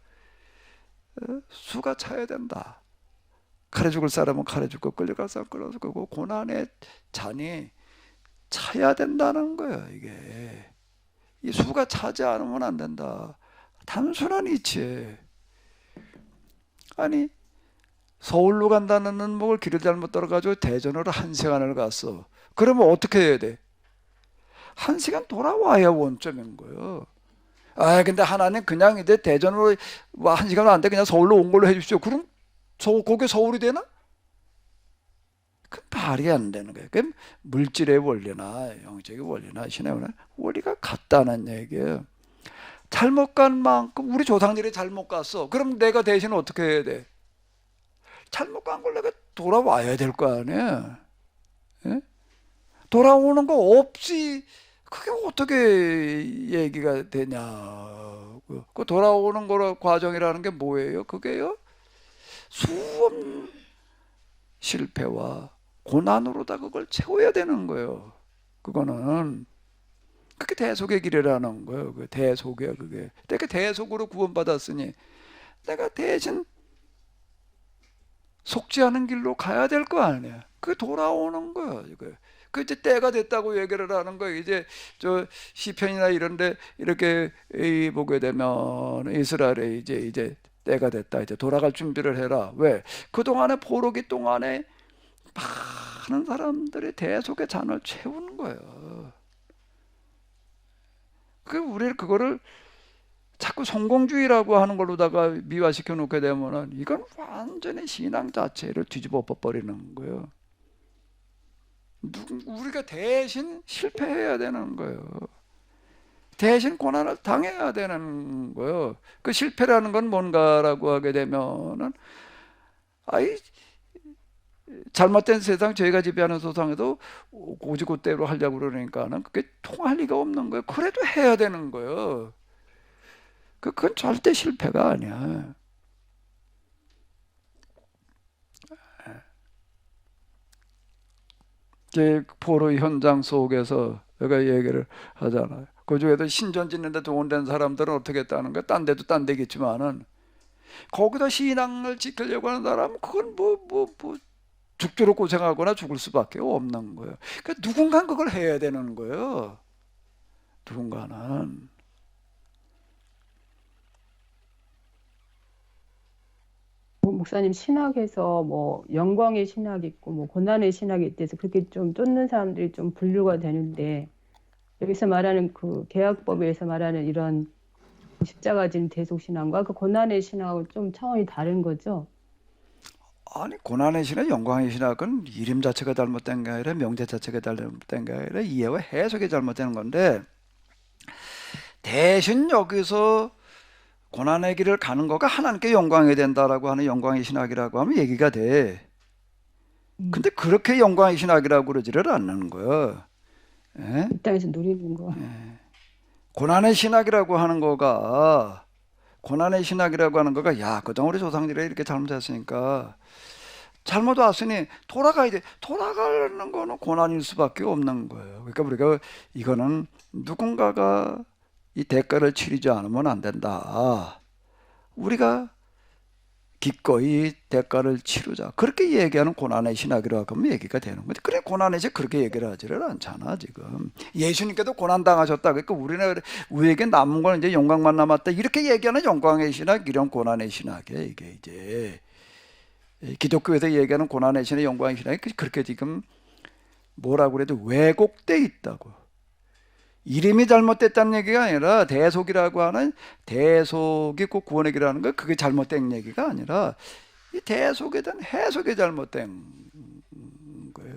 수가 차야 된다. 칼에 죽을 사람은 칼에 죽고 끌려갈 사람은 끌려 죽고 고난의 잔이 차야 된다는 거예요. 이게 이 수가 차지 않으면 안 된다. 단순한 이치에 아니 서울로 간다는 목을 길을 잘못 떨어가지고 대전으로 1시간을 갔어. 그러면 어떻게 해야 돼? 1시간 돌아와야 원점인 거예요. 아, 근데 하나님 그냥 이제 대전으로 뭐 1시간 안 돼 그냥 서울로 온 걸로 해주십시오. 그럼 거기 서울이 되나? 그 말이 안 되는 거예요. 그 물질의 원리나 영적인 원리나 신의 원리가 같다는 얘기예요. 잘못 간 만큼 우리 조상들이 잘못 갔어. 그럼 내가 대신 어떻게 해야 돼? 잘못 간 걸 내가 돌아와야 될 거 아니야. 예? 돌아오는 거 없이 그게 어떻게 얘기가 되냐. 그 돌아오는 거라 과정이라는 게 뭐예요? 그게요? 수없는 실패와 고난으로다 그걸 채워야 되는 거예요. 그거는 그게 대속의 길이라는 거예요. 그 대속이야 그게. 내가 대속으로 구원받았으니 내가 대신 속지 않은 길로 가야 될 거 아니야. 그게 돌아오는 거야. 이거. 그 이제 때가 됐다고 얘기를 하는 거예요. 이제 저 시편이나 이런데 이렇게 보게 되면 이스라엘에 이제 때가 됐다. 이제 돌아갈 준비를 해라. 왜? 그 동안의 포로기 동안에 많은 사람들이 대속의 잔을 채우는 거예요. 그 우리 그거를 자꾸 성공주의라고 하는 걸로다가 미화시켜 놓게 되면은 이건 완전히 신앙 자체를 뒤집어 버리는 거예요. 우리가 대신 실패해야 되는 거예요. 대신 고난을 당해야 되는 거예요. 그 실패라는 건 뭔가라고 하게 되면은 아이 잘못된 세상 저희가 지배하는 세상에도 고지고대로 하려고 그러니까는 그게 통할 리가 없는 거예요. 그래도 해야 되는 거예요. 그건 절대 실패가 아니야. 포로 현장 속에서 내가 얘기를 하잖아요. 그 중에도 신전 짓는데 동원된 사람들은 어떻게 했다는 거야? 딴 데도 딴 데겠지만은 거기다 신앙을 지키려고 하는 사람은 그건 뭐 죽도록 고생하거나 죽을 수밖에 없는 거예요. 그러니까 누군가는 그걸 해야 되는 거예요. 누군가는. 목사님 신학에서 뭐 영광의 신학이 있고 뭐 고난의 신학이 있대서 그렇게 좀 쫓는 사람들이 좀 분류가 되는데 여기서 말하는 그 개혁법에서 말하는 이런 십자가 진 대속 신앙과 그 고난의 신학은 좀 차원이 다른 거죠. 아니 고난의 신학, 영광의 신학은 이름 자체가 잘못된 게 아니라 명제 자체가 잘못된 게 아니라 이해와 해석이 잘못된 건데 대신 여기서 고난의 길을 가는 거가 하나님께 영광이 된다라고 하는 영광의 신학이라고 하면 얘기가 돼. 근데 그렇게 영광의 신학이라고 그러지를 않는 거예요. 예? 이 땅에서 누리는 거. 고난의 신학이라고 하는 거가 야 그동안 우리 조상들이 이렇게 잘못했으니까 잘못 왔으니 돌아가야 돼. 돌아가는 거는 고난일 수밖에 없는 거예요. 그러니까 우리가 이거는 누군가가 이 대가를 치르지 않으면 안 된다. 우리가 기꺼이 대가를 치르자. 그렇게 얘기하는 고난의 신학이라고 하면 얘기가 되는 거지. 그래 고난의 신 그렇게 얘기를 하지를 않잖아 지금. 예수님께도 고난 당하셨다. 그러니까 우리에게 남은 건 이제 영광만 남았다. 이렇게 얘기하는 영광의 신학, 이런 고난의 신학이야 이게 이제. 기독교에서 얘기하는 고난의 신의 영광의 신학이 그렇게 지금 뭐라고 그래도 왜곡돼 있다고. 이름이 잘못됐다는 얘기가 아니라 대속이라고 하는 대속이 꼭 구원의 길이라는 거 그게 잘못된 얘기가 아니라 이 대속에 대한 해석이 잘못된 거예요.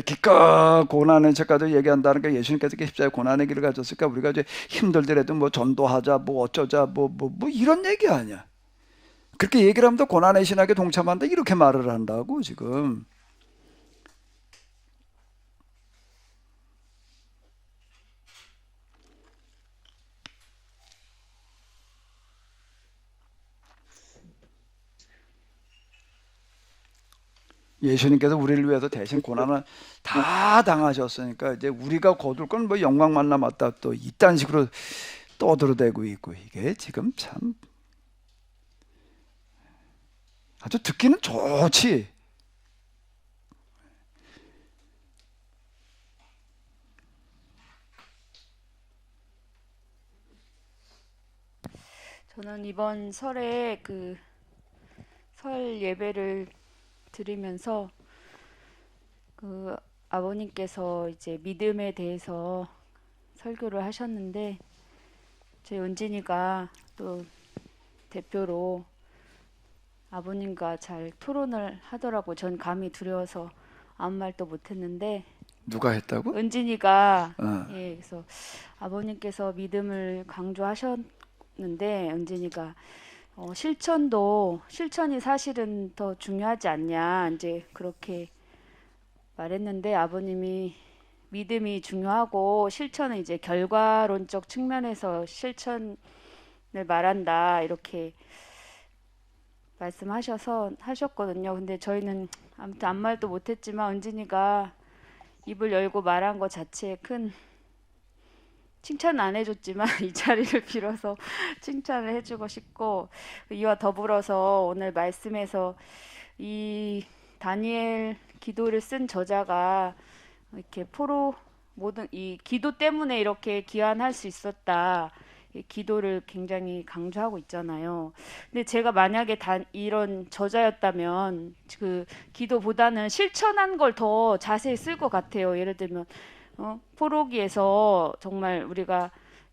기껏 고난의 책까지 얘기한다는 게 예수님께서 십자가의 고난의 길을 가졌으니까 우리가 이제 힘들더라도 뭐 전도하자 뭐 어쩌자 뭐 이런 얘기 아니야. 그렇게 얘기를 하면 또 고난의 신학에 동참한다 이렇게 말을 한다고 지금. 예수님께서 우리를 위해서 대신 고난을 다 당하셨으니까 이제 우리가 거둘 건 뭐 영광만 남았다 또 이딴 식으로 떠들어대고 있고 이게 지금 참 아주 듣기는 좋지. 저는 이번 설에 그 설 예배를 드리면서 그 아버님께서 이제 믿음에 대해서 설교를 하셨는데 저희 은진이가 또 대표로 아버님과 잘 토론을 하더라고. 전 감이 두려워서 아무 말도 못했는데 누가 했다고? 은진이가 어. 예, 그래서 아버님께서 믿음을 강조하셨는데 은진이가 실천이 사실은 더 중요하지 않냐 이제 그렇게 말했는데 아버님이 믿음이 중요하고 실천은 이제 결과론적 측면에서 실천을 말한다 이렇게 하셨거든요. 근데 저희는 아무튼 아무 말도 못했지만 은진이가 입을 열고 말한 것 자체에 큰 칭찬은 안 해줬지만 이 자리를 빌어서 칭찬을 해주고 싶고 이와 더불어서 오늘 말씀에서 이 다니엘 기도를 쓴 저자가 이렇게 모든 이 기도 때문에 이렇게 기환할 수 있었다. 이 기도를 굉장히 강조하고 있잖아요. 근데 제가 만약에 이런 저자였다면 그 기도보다는 실천한 걸 더 자세히 쓸 것 같아요. 예를 들면 포로기에서 정말 우리가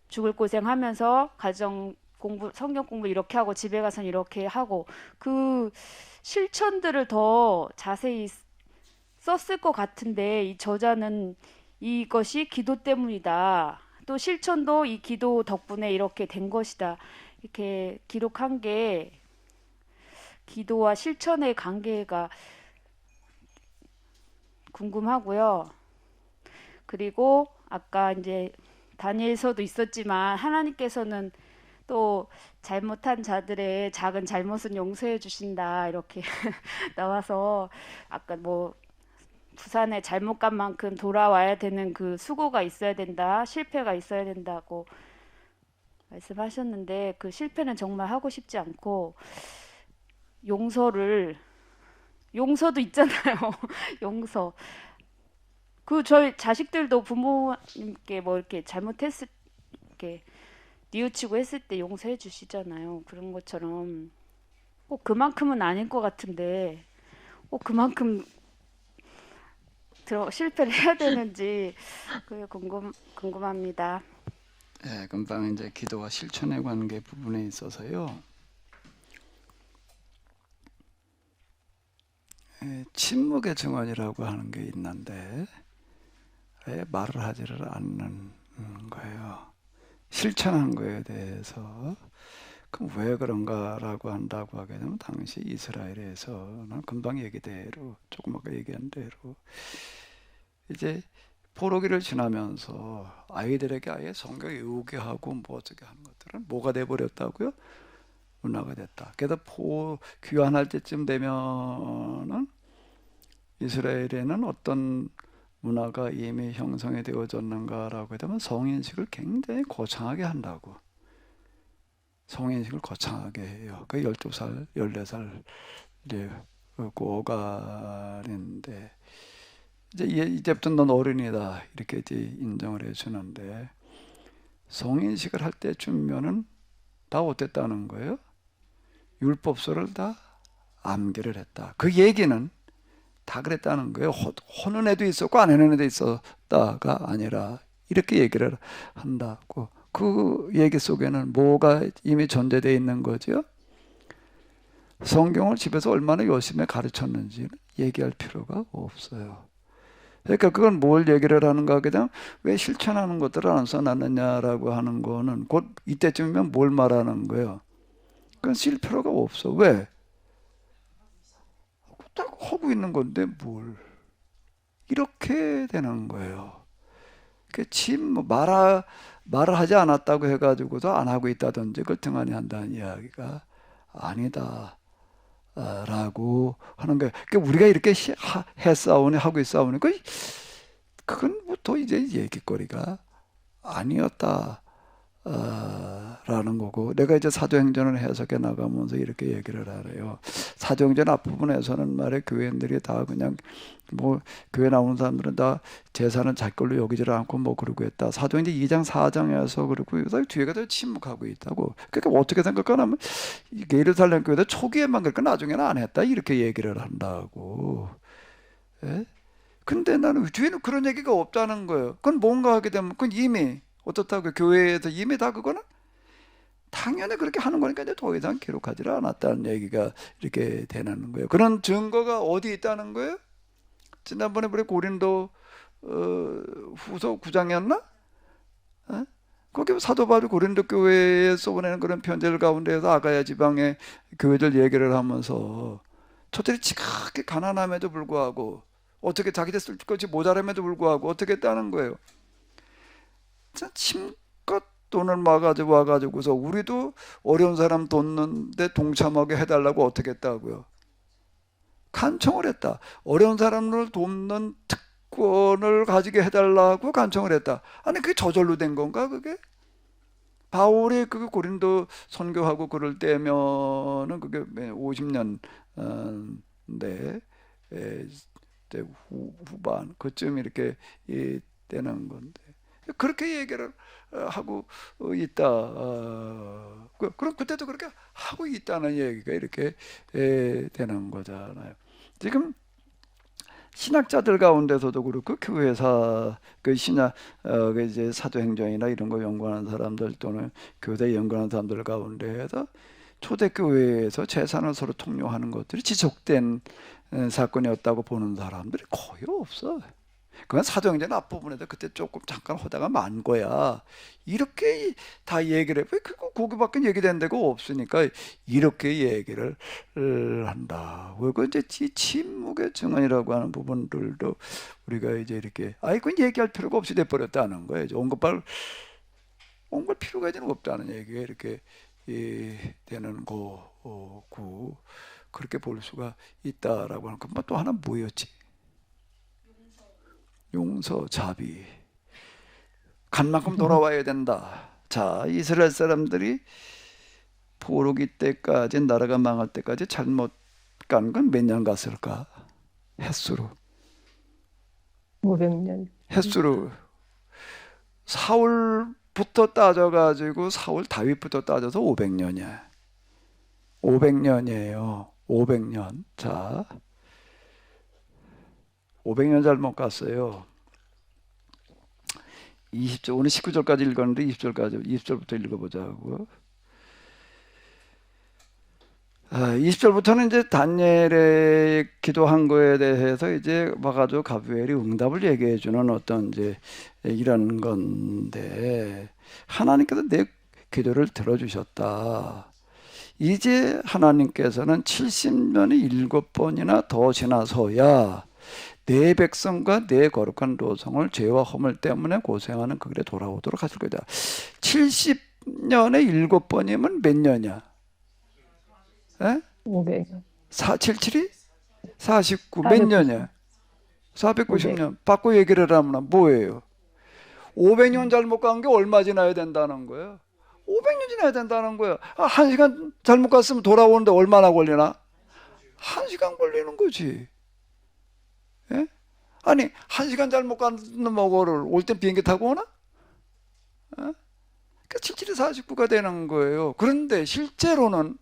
죽을 고생하면서 가정 공부, 성경 공부 이렇게 하고 집에 가서는 이렇게 하고 그 실천들을 더 자세히 썼을 것 같은데 이 저자는 이것이 기도 때문이다. 또 실천도 이 기도 덕분에 이렇게 된 것이다. 이렇게 기록한 게 기도와 실천의 관계가 궁금하고요. 그리고 아까 이제 다니엘서도 있었지만 하나님께서는 또 잘못한 자들의 작은 잘못은 용서해 주신다 이렇게 나와서 아까 뭐 부산에 잘못 간 만큼 돌아와야 되는 그 수고가 있어야 된다, 실패가 있어야 된다고 말씀하셨는데 그 실패는 정말 하고 싶지 않고 용서도 있잖아요. 용서. 그 저희 자식들도 부모님께 뭐 이렇게 잘못했을 게 뉘우치고 했을 때 용서해 주시잖아요. 그런 것처럼 꼭 그만큼은 아닐 것 같은데 꼭 그만큼 실패를 해야 되는지 그게 궁금합니다. 예, 금방 이제 기도와 실천의 관계 부분에 있어서요. 침묵의 증언이라고 하는 게 있는데 아예 말을 하지를 않는 거예요. 실천한 거에 대해서. 그럼 왜 그런가라고 한다고 하게 되면 당시 이스라엘에서는 금방 얘기대로 조금 아까 얘기한 대로 이제 포로기를 지나면서 아이들에게 아예 성경 외우게 하고 뭐 어떻게 하는 것들은 뭐가 돼버렸다고요? 문화가 됐다. 게다가 귀환할 때쯤 되면은 이스라엘에는 어떤 문화가 이미 형성이 되어졌는가라고 하면 성인식을 굉장히 거창하게 한다고. 성인식을 거창하게 해요. 그 12살, 14살 이제 고가인데 이제부터 넌 어른이다 이렇게 이제 인정을 해주는데 성인식을 할 때쯤면은 다 어땠다는 거예요? 율법서를 다 암기를 했다. 그 얘기는 다 그랬다는 거예요. 하는 애도 있었고 안 하는 애도 있었다가 아니라 이렇게 얘기를 한다고. 그 얘기 속에는 뭐가 이미 전제되어 있는 거죠? 성경을 집에서 얼마나 열심히 가르쳤는지 얘기할 필요가 없어요. 그러니까 그건 뭘 얘기를 하는가 하게 되면 왜 실천하는 것들을 안 써놨느냐라고 하는 거는 곧 이때쯤이면 뭘 말하는 거예요? 그건 쓸 필요가 없어. 왜? 딱 하고 있는 건데 뭘 이렇게 되는 거예요. 말을 하지 않았다고 해가지고도 안 하고 있다든지 그걸 등한히 한다는 이야기가 아니다 라고 하는 거예요. 그러니까 우리가 이렇게 하고 있사오니 그건 또 이제 얘기거리가 아니었다 라는 거고, 내가 이제 사도행전을 해석해 나가면서 이렇게 얘기를 하래요. 사도행전 앞부분에서는 말해 교회인들이 다 그냥 뭐 교회 나오는 사람들은 다 제사는 자기 걸로 여기지를 않고 뭐 그러고 했다. 사도행전 2장 4장에서 그러고 뒤에가 더 침묵하고 있다고. 그러니까 어떻게 생각하냐면 예루살렘 교회도 초기에만 그러니까 나중에는 안 했다 이렇게 얘기를 한다고. 예? 근데 나는 뒤에는 그런 얘기가 없다는 거예요. 그건 뭔가 하게 되면 그건 이미 어떻다고 교회에서 이미 다 그거는 당연히 그렇게 하는 거니까 이제 더 이상 기록하지 않았다는 얘기가 이렇게 되는 거예요. 그런 증거가 어디 있다는 거예요? 지난번에 우리 고린도 후서 9장이었나? 어? 거기 사도 바울이 고린도 교회에 써보내는 그런 편지들 가운데에서 아가야 지방의 교회들 얘기를 하면서 저들이 지극히 가난함에도 불구하고 어떻게 자기들 쓸 것이 모자람에도 불구하고 어떻게 했다는 거예요. 힘껏 돈을 막아가지고 와가지고서 우리도 어려운 사람 돕는데 동참하게 해달라고 어떻게 했다고요? 간청을 했다. 어려운 사람을 돕는 특권을 가지게 해달라고 간청을 했다. 아니 그게 저절로 된 건가 그게? 바울이 그 고린도 선교하고 그럴 때면은 그게 50년대 후반 그쯤 이렇게 되는 건데 그렇게 얘기를 하고 있다. 그럼 그때도 그렇게 하고 있다는 얘기가 이렇게 되는 거잖아요. 지금 신학자들 가운데서도 그렇고 교회사 그 신학 그 이제 사도행전이나 이런 거 연구하는 사람들 또는 교회 연구하는 사람들 가운데에서 초대교회에서 재산을 서로 통용하는 것들이 지속된 사건이었다고 보는 사람들이 거의 없어. 그건 사도행전 앞부분에도 그때 조금 잠깐 하다가 만 거야. 이렇게 다 얘기를 해. 왜 거기밖에 얘기된 데가 없으니까 이렇게 얘기를 한다. 그 이제 침묵의 증언이라고 하는 부분들도 우리가 이제 이렇게 그건 얘기할 필요가 없이 돼버렸다는 거예요. 언급할 필요가 이제는 없다는 얘기가 이렇게 되는 거고 그렇게 볼 수가 있다라고 하는 것. 또 하나 뭐였지? 용서, 자비. 간 만큼 돌아와야 된다. 자, 이스라엘 사람들이 포로기 때까지 나라가 망할 때까지 잘못 간 건 몇 년 갔을까? 햇수로. 500년. 햇수로. 사울부터 따져가지고 사울 다윗부터 따져서 500년이야. 500년이에요. 500년. 자, 500년 잘못 갔어요. 20절, 오늘 19절까지 읽었는데 20절부터 읽어보자고. 20절부터는 이제 다니엘의 기도한 거에 대해서 이제 와가지고 가브리엘이 응답을 얘기해 주는 어떤 이제 이런 건데, 하나님께서 내 기도를 들어주셨다. 이제 하나님께서는 70년이 7번이나 더 지나서야 내 백성과 내 거룩한 도성을 죄와 허물 때문에 고생하는 그 길에 돌아오도록 하실 거다. 70년에 7번이면 몇 년이야? 500년. 477이? 49. 몇 년이야? 490년. 바꿔 얘기를 하면 뭐예요? 500년 잘못 간 게 얼마 지나야 된다는 거예요? 500년 지나야 된다는 거예요. 1시간 잘못 갔으면 돌아오는데 얼마나 걸리나? 1시간 걸리는 거지. 예? 아니 1시간 잘못 가는 뭐를 올 땐 비행기 타고 오나? 그러니까 77이 49가 되는 거예요. 그런데 실제로는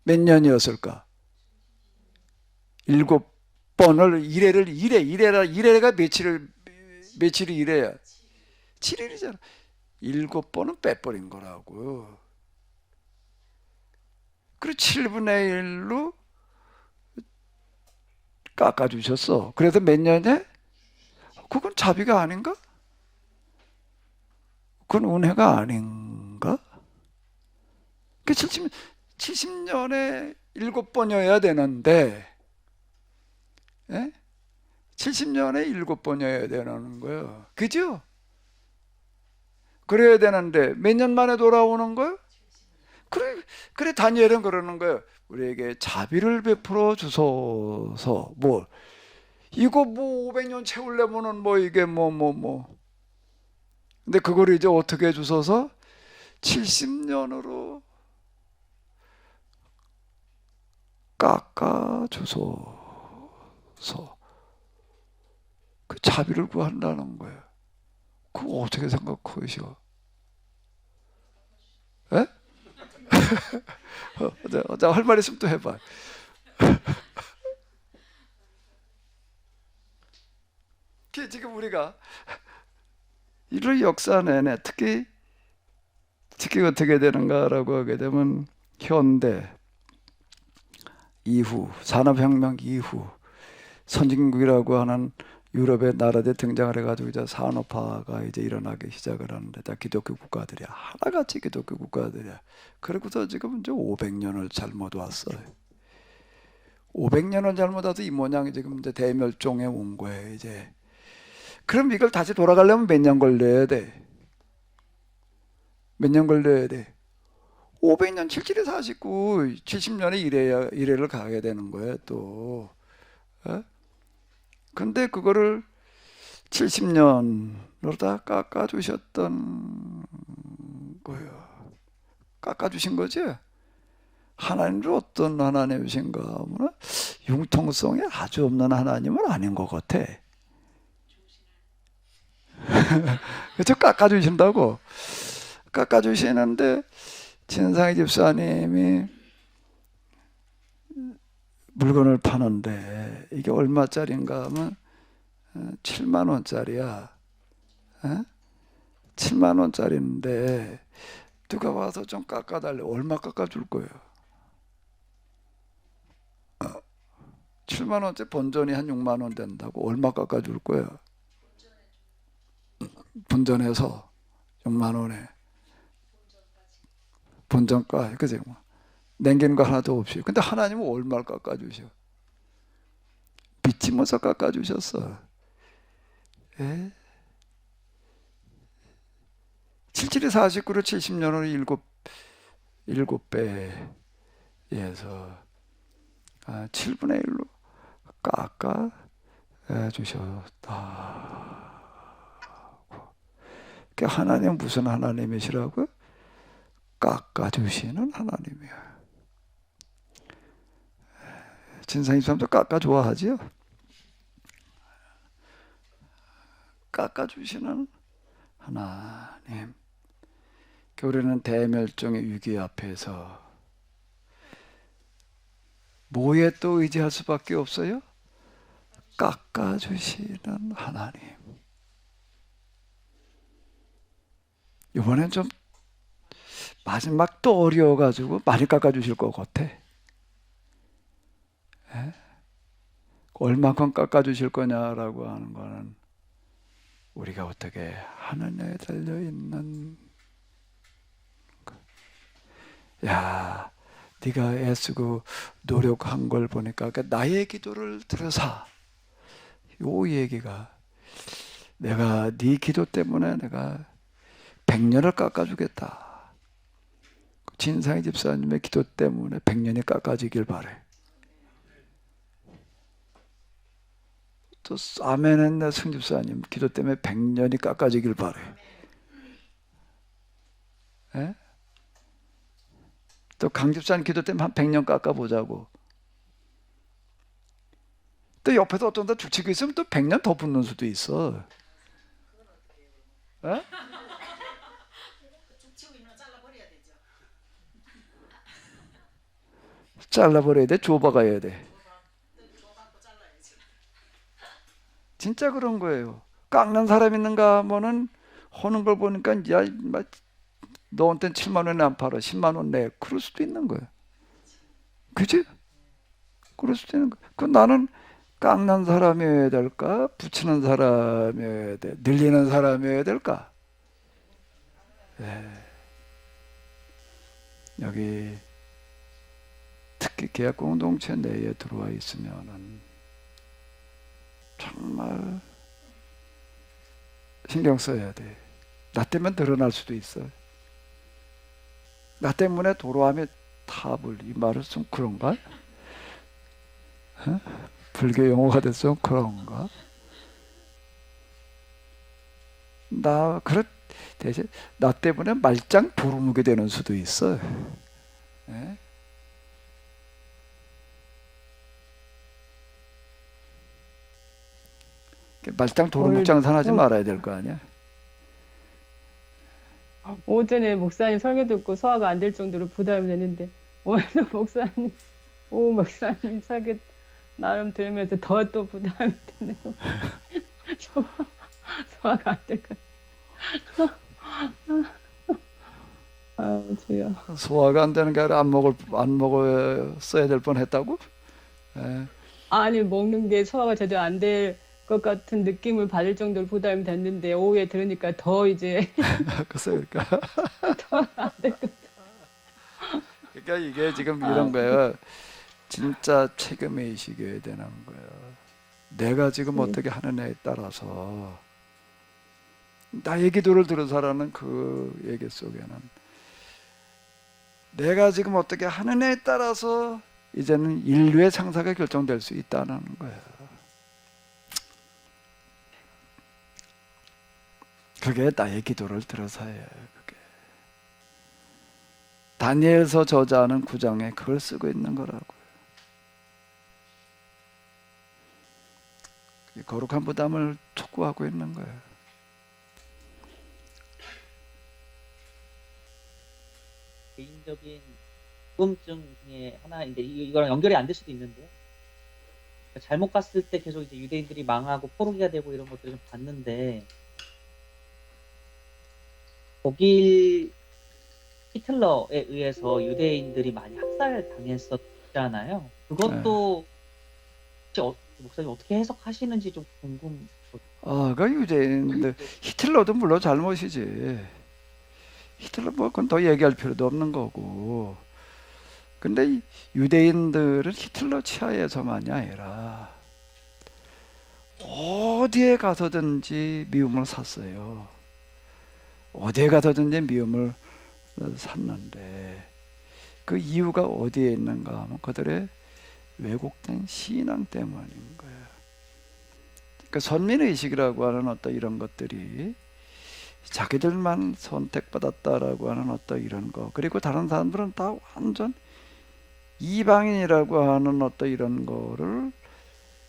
몇 년이었을까? 7번을 이래가 며칠이 이래야 7일이잖아. 7번은 빼버린 거라고. 그리고 7분의 1로 깎아주셨어. 그래서 몇 년에? 그건 자비가 아닌가? 그건 은혜가 아닌가? 그 70년에 7번이어야 되는데, 70년에 7번이어야 되는 거예요. 그죠? 그래야 되는데 몇 년 만에 돌아오는 거예요? 그래 다니엘은 그러는 거예요. 우리에게 자비를 베풀어 주소서. 뭐 이거 뭐 500년 채우려면은 뭐 이게 뭐. 근데 그걸 이제 어떻게 해 주소서? 70년으로 깎아 주소서. 그 자비를 구한다는 거예요. 그거 어떻게 생각하시오? 에? 자, 할 말 있으면 또 해봐. 근데 지금 우리가 이런 역사 내내 특히 어떻게 되는가라고 하게 되면 현대 이후 산업혁명 이후 선진국이라고 하는 유럽의 나라들 등장을 해가지고 이제 산업화가 이제 일어나기 시작을 하는데 다 기독교 국가들이야. 하나같이 기독교 국가들이야. 그러고서 지금 이제 500년을 잘못 왔어요. 500년을 잘못 와서 이 모양이 지금 이제 대멸종에 온 거예요, 이제. 그럼 이걸 다시 돌아가려면 몇 년 걸려야 돼? 몇 년 걸려야 돼? 500년 77에 49, 70년에 이래를 가게 되는 거예요, 또. 어? 근데 그거를 70년으로 다 깎아주셨던 거예요. 깎아주신 거지? 하나님은 어떤 하나님이신가 하면 융통성이 아주 없는 하나님은 아닌 것 같아. 그렇죠? 깎아주신다고. 깎아주시는데 진상희 집사님이 물건을 파는데 이게 얼마짜리인가 하면 7만 원짜리야. 7만 원짜리인데 누가 와서 좀 깎아달래. 얼마 깎아줄 거예요? 7만 원짜리 본전이 한 6만 원 된다고. 얼마 깎아줄 거예요? 본전에서 6만 원에 본전까지, 그지? 남기는 거 하나도 없이. 근데 하나님은 얼마를 깎아주셔? 믿지 못해서 깎아주셨어. 예? 77이 49로 70년으로 7배에서 7분의 1로 깎아주셨다. 하나님은 무슨 하나님이시라고요? 깎아주시는 하나님이야. 진상이 사람도 깎아 좋아하지요? 깎아주시는 하나님. 우리는 대멸종의 위기 앞에서 뭐에 또 의지할 수밖에 없어요? 깎아주시는 하나님. 이번엔 좀 마지막 또 어려워가지고 많이 깎아주실 것 같아. 예? 얼마큼 깎아주실 거냐라고 하는 거는 우리가 어떻게 하느냐에 달려있는. 야, 네가 애쓰고 노력한 걸 보니까 나의 기도를 들어서 요 얘기가 내가 네 기도 때문에 내가 100년을 깎아주겠다. 진상희 집사님의 기도 때문에 100년이 깎아지길 바래. 또 아멘했네 승집사님 기도 때문에 100년이 깎아지길 바래. 예? 또 강집사님 기도 때문에 한 100년 깎아보자고. 또 옆에서 어쩐다 죽치고 있으면 또 100년 더 붙는 수도 있어. 예? 잘라버려야 돼? 좁아가야 돼? 진짜 그런 거예요. 깎는 사람 있는가 하면은 하는 걸 보니까 야, 너한테는 7만 원에 안 팔아. 10만 원 내. 그럴 수도 있는 거예요. 그지? 그럴 수도 있는 거예요. 그 나는 깎는 사람이어야 될까? 붙이는 사람이어야 돼? 늘리는 사람이어야 될까? 네. 여기 특히 계약 공동체 내에 들어와 있으면은 정말 신경 써야 돼. 나 때문에 드러날 수도 있어. 나 때문에 도로함에 탑을, 이 말은 좀 그런가? 어? 불교 용어가 돼서 좀 그런가? 대신 나 때문에 말짱 도루묵이 되는 수도 있어. 예? 말짱 도루묵 장사하지 말아야 될 거 아니야? 오전에 목사님 설교 듣고 소화가 안 될 정도로 부담이 되는데 오늘도 목사님 설교 나름 들으면서 더 또 부담이 되네요. 소화가 안 될 것 같아요. 아, 주여. 소화가 안 되는 게 아니라 안 먹었어야 될 뻔했다고? 예. 아니, 먹는 게 소화가 제대로 안 될 것 같은 느낌을 받을 정도로 부담이 됐는데, 오후에 들으니까 더 이제 글쎄, 그러니까. 안 될 것 그러니까 이게 지금 같아요. 이런 거예요. 진짜 책임의식이어야 되는 거예요. 내가 지금 네. 어떻게 하느냐에 따라서 나의 기도를 들어서라는 그 얘기 속에는 내가 지금 어떻게 하느냐에 따라서 이제는 인류의 창사가 결정될 수 있다는 거예요. 그게 나의 기도를 들어서예요. 그게. 다니엘서 저자는 9장에 그걸 쓰고 있는 거라고요. 거룩한 부담을 촉구하고 있는 거예요. 개인적인 궁금증 중에 하나인데 이거랑 연결이 안 될 수도 있는데요. 잘못 갔을 때 계속 이제 유대인들이 망하고 포로기가 되고 이런 것들을 좀 봤는데 독일 히틀러에 의해서 유대인들이 많이 학살 당했었잖아요. 그것도 혹시 목사님 어떻게 해석하시는지 좀 궁금. 그 유대인들 히틀러도 물론 잘못이지. 히틀러 뭐 그건 더 얘기할 필요도 없는 거고. 근데 이 유대인들은 히틀러 치하에서만이 아니라 어디에 가서든지 미움을 샀어요. 어디에 가서든지 미움을 샀는데 그 이유가 어디에 있는가 하면 그들의 왜곡된 신앙 때문인 거예요. 그 선민의식이라고 하는 어떤 이런 것들이 자기들만 선택받았다라고 하는 어떤 이런 거, 그리고 다른 사람들은 다 완전 이방인이라고 하는 어떤 이런 거를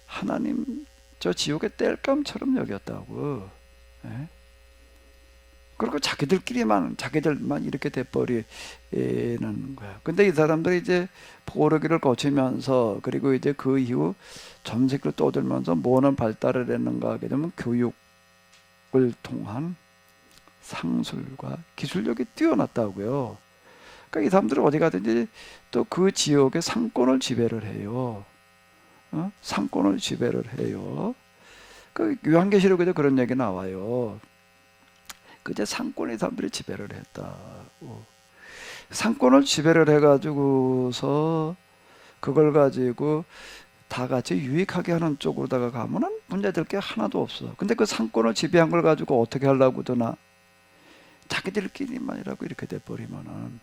하나님 저 지옥의 땔감처럼 여겼다고. 예? 그리고 자기들만 이렇게 돼버리는 거야. 근데 이 사람들이 이제 포로기를 거치면서 그리고 이제 그 이후 전 세계로 떠들면서 뭐는 발달을 했는가 하게 되면 교육을 통한 상술과 기술력이 뛰어났다고요. 그러니까 이 사람들은 어디 가든지 또 그 지역의 상권을 지배를 해요. 상권을 지배를 해요. 그 요한계시록에도 그런 얘기 나와요. 그제 상권의 사람들이 지배를 했다고. 상권을 지배를 해가지고서 그걸 가지고 다 같이 유익하게 하는 쪽으로다가 가면은 문제될 게 하나도 없어. 근데 그 상권을 지배한 걸 가지고 어떻게 하려고 드나? 자기들끼리만이라고 이렇게 돼버리면은,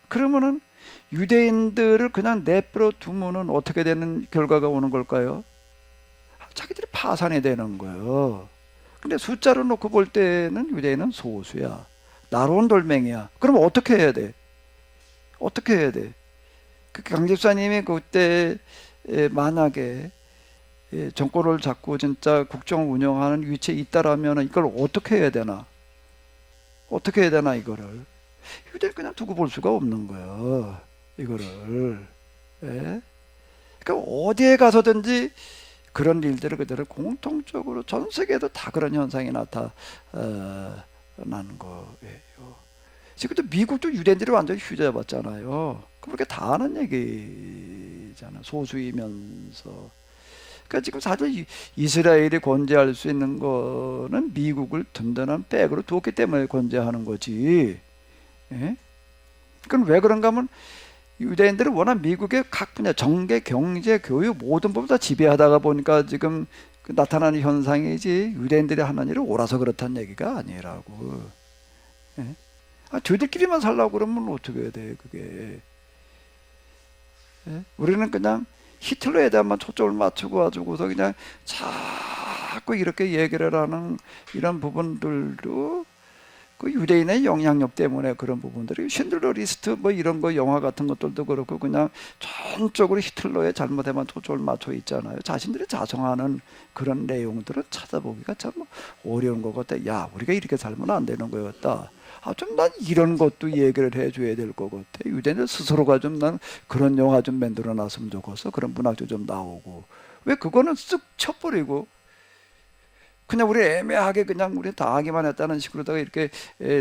그러면은 유대인들을 그냥 내버려 두면은 어떻게 되는 결과가 오는 걸까요? 자기들이 파산이 되는 거예요. 근데 숫자로 놓고 볼 때는 유대인은 소수야. 나로운 돌멩이야. 그럼 어떻게 해야 돼? 어떻게 해야 돼? 그 강집사님이 그때 만약에 정권을 잡고 진짜 국정을 운영하는 위치에 있다라면 이걸 어떻게 해야 되나? 어떻게 해야 되나 이거를. 유대인 그냥 두고 볼 수가 없는 거예요. 이거를. 예? 그러니까 어디에 가서든지 그런 일들을 그대로 공통적으로 전 세계에도 다 그런 현상이 나타나는 거예요. 지금도 미국도 유대인들이 완전히 휘저어봤잖아요. 그렇게 다 아는 얘기잖아요. 소수이면서. 그러니까 지금 사실 이스라엘이 건재할 수 있는 거는 미국을 든든한 백으로 두었기 때문에 건재하는 거지. 예? 그건 왜 그런가 하면 유대인들은 워낙 미국의 각 분야, 정계, 경제, 교육 모든 부분 다 지배하다가 보니까 지금 그 나타나는 현상이지 유대인들이 하는 일을 옳아서 그렇다는 얘기가 아니라고. 예? 저희들끼리만 살라고 그러면 어떻게 해야 돼 그게. 예? 우리는 그냥 히틀러에 대한만 초점을 맞추고 가지고서 그냥 자꾸 이렇게 얘기를 하는 이런 부분들도 그 유대인의 영향력 때문에 그런 부분들이 쉰들러 리스트 뭐 이런 거 영화 같은 것들도 그렇고 그냥 전적으로 히틀러의 잘못에만 초점을 맞춰 있잖아요. 자신들이 자성하는 그런 내용들은 찾아보기가 참 어려운 것 같아. 야, 우리가 이렇게 살면 안 되는 거였다. 좀 난 이런 것도 얘기를 해줘야 될 것 같아. 유대인들 스스로가 좀 난 그런 영화 좀 만들어 놨으면 좋겠어. 그런 문학도 좀 나오고. 왜 그거는 쓱 쳐버리고 그냥 우리 애매하게 그냥 우리 당하기만 했다는 식으로다가 이렇게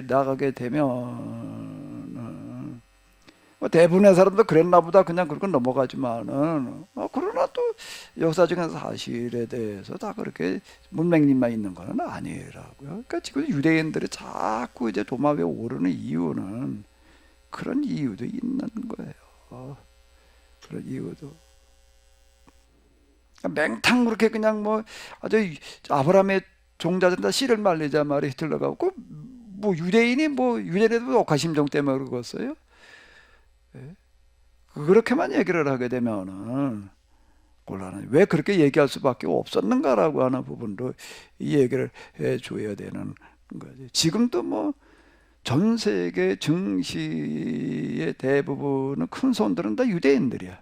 나가게 되면 뭐 대부분의 사람도 그랬나 보다 그냥 그렇게 넘어가지만은 그러나 또 역사적인 사실에 대해서 다 그렇게 문맹림만 있는 거는 아니라고요. 그러니까 지금 유대인들이 자꾸 이제 도마 위에 오르는 이유는 그런 이유도 있는 거예요. 그런 이유도. 맹탕 그렇게 그냥 뭐 아주 아브라함의 종자된다 씨를 말리자 말이 히틀러가 뭐 유대인이 뭐 유대인도 억하심정 때문에 그러겠어요? 예? 그렇게만 얘기를 하게 되면은 곤란해. 왜 그렇게 얘기할 수밖에 없었는가라고 하는 부분도 이 얘기를 해줘야 되는 거지. 지금도 뭐 전 세계 증시의 대부분은 큰 손들은 다 유대인들이야.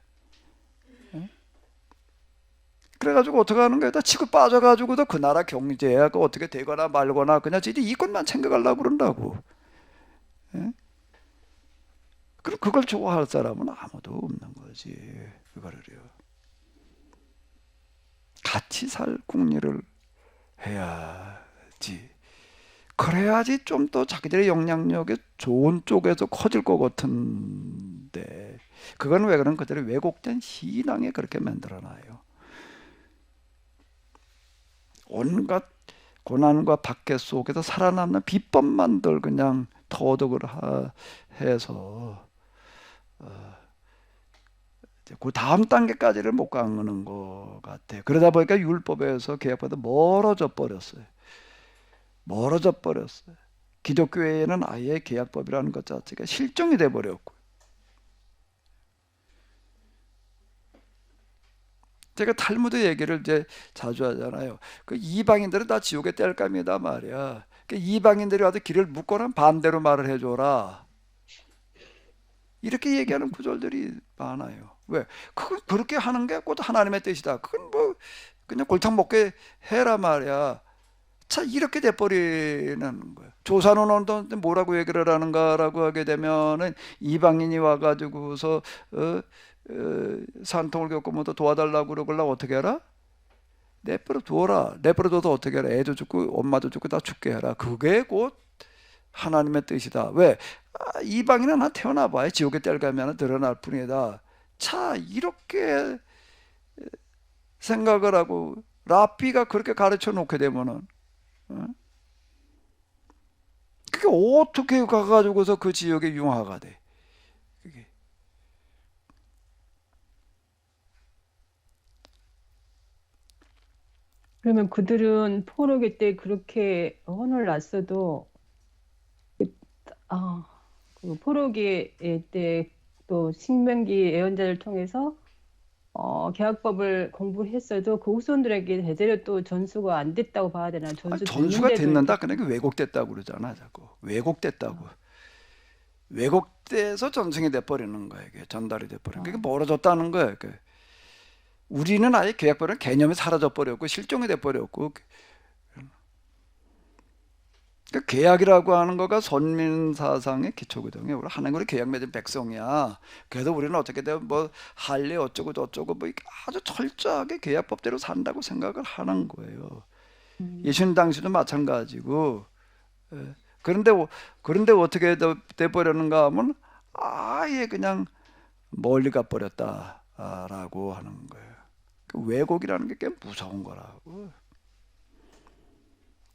그래가지고 어떻게 하는 거야? 다 치고 빠져가지고도 그 나라 경제가 어떻게 되거나 말거나 그냥 지들 이권만 챙겨가려고 그런다고. 예? 그럼 그걸 좋아할 사람은 아무도 없는 거지. 그거를요. 같이 살 궁리를 해야지. 그래야지 좀 더 자기들의 영향력이 좋은 쪽에서 커질 것 같은데 그건 왜 그런 그들의 왜곡된 신앙에 그렇게 만들어놔요. 온갖 고난과 박해 속에서 살아남는 비법만들 그냥 터득을 해서 그 다음 단계까지를 못 가는 것 같아요. 그러다 보니까 율법에서 계약보다 멀어져 버렸어요. 기독교회에는 아예 계약법이라는 것 자체가 실종이 돼 버렸고. 제가 탈무드 얘기를 이제 자주 하잖아요. 그 이방인들은 다 지옥에 뗄 감이다 말이야. 그 이방인들이 와도 길을 묻거나 반대로 말을 해줘라. 이렇게 얘기하는 구절들이 많아요. 왜? 그건 그렇게 하는 게 곧 하나님의 뜻이다. 그건 뭐 그냥 골탕 먹게 해라 말이야. 자, 이렇게 돼버리는 거예요. 조사는 언론한테 뭐라고 얘기를 하는가라고 하게 되면은 이방인이 와가지고서 산통을 겪으면 또 도와달라고 그러려고 어떻게 해라? 내버려 두어라. 내버려 둬도 어떻게 해라? 애도 죽고 엄마도 죽고 다 죽게 해라. 그게 곧 하나님의 뜻이다. 왜? 이방인은 한 태어나봐야 지옥에 뗄가면 드러날 뿐이다. 자, 이렇게 생각을 하고 랍비가 그렇게 가르쳐 놓게 되면은 그게 어떻게 가가지고서 그 지역에 융화가 돼? 그게. 그러면 그들은 포로기 때 그렇게 혼을 났어도 그 포로기 때 또 신명기 예언자를 통해서 계약법을 공부했어도 그 후손들에게 제대로 또 전수가 안 됐다고 봐야 되나? 전수가 됐는다. 그러니까 왜곡됐다고 그러잖아, 자꾸. 왜곡됐다고. 왜곡돼서 전승이 돼버리는 거야. 이게 전달이 돼버리는 거야. 그게 멀어졌다는 거야. 우리는 아예 계약법이라는 개념이 사라져 버렸고 실종이 돼버렸고. 그러니까 계약이라고 하는 거가 선민 사상의 기초거든요. 우리 하나님과 계약 맺은 백성이야. 그래서 우리는 어떻게 되면 뭐 할례 어쩌고 저쩌고 뭐 아주 철저하게 계약법대로 산다고 생각을 하는 거예요. 예수님 당시도 마찬가지고. 그런데 어떻게 돼버렸는가 하면 아예 그냥 멀리 가버렸다라고 하는 거예요. 그 왜곡이라는 게 꽤 무서운 거라고.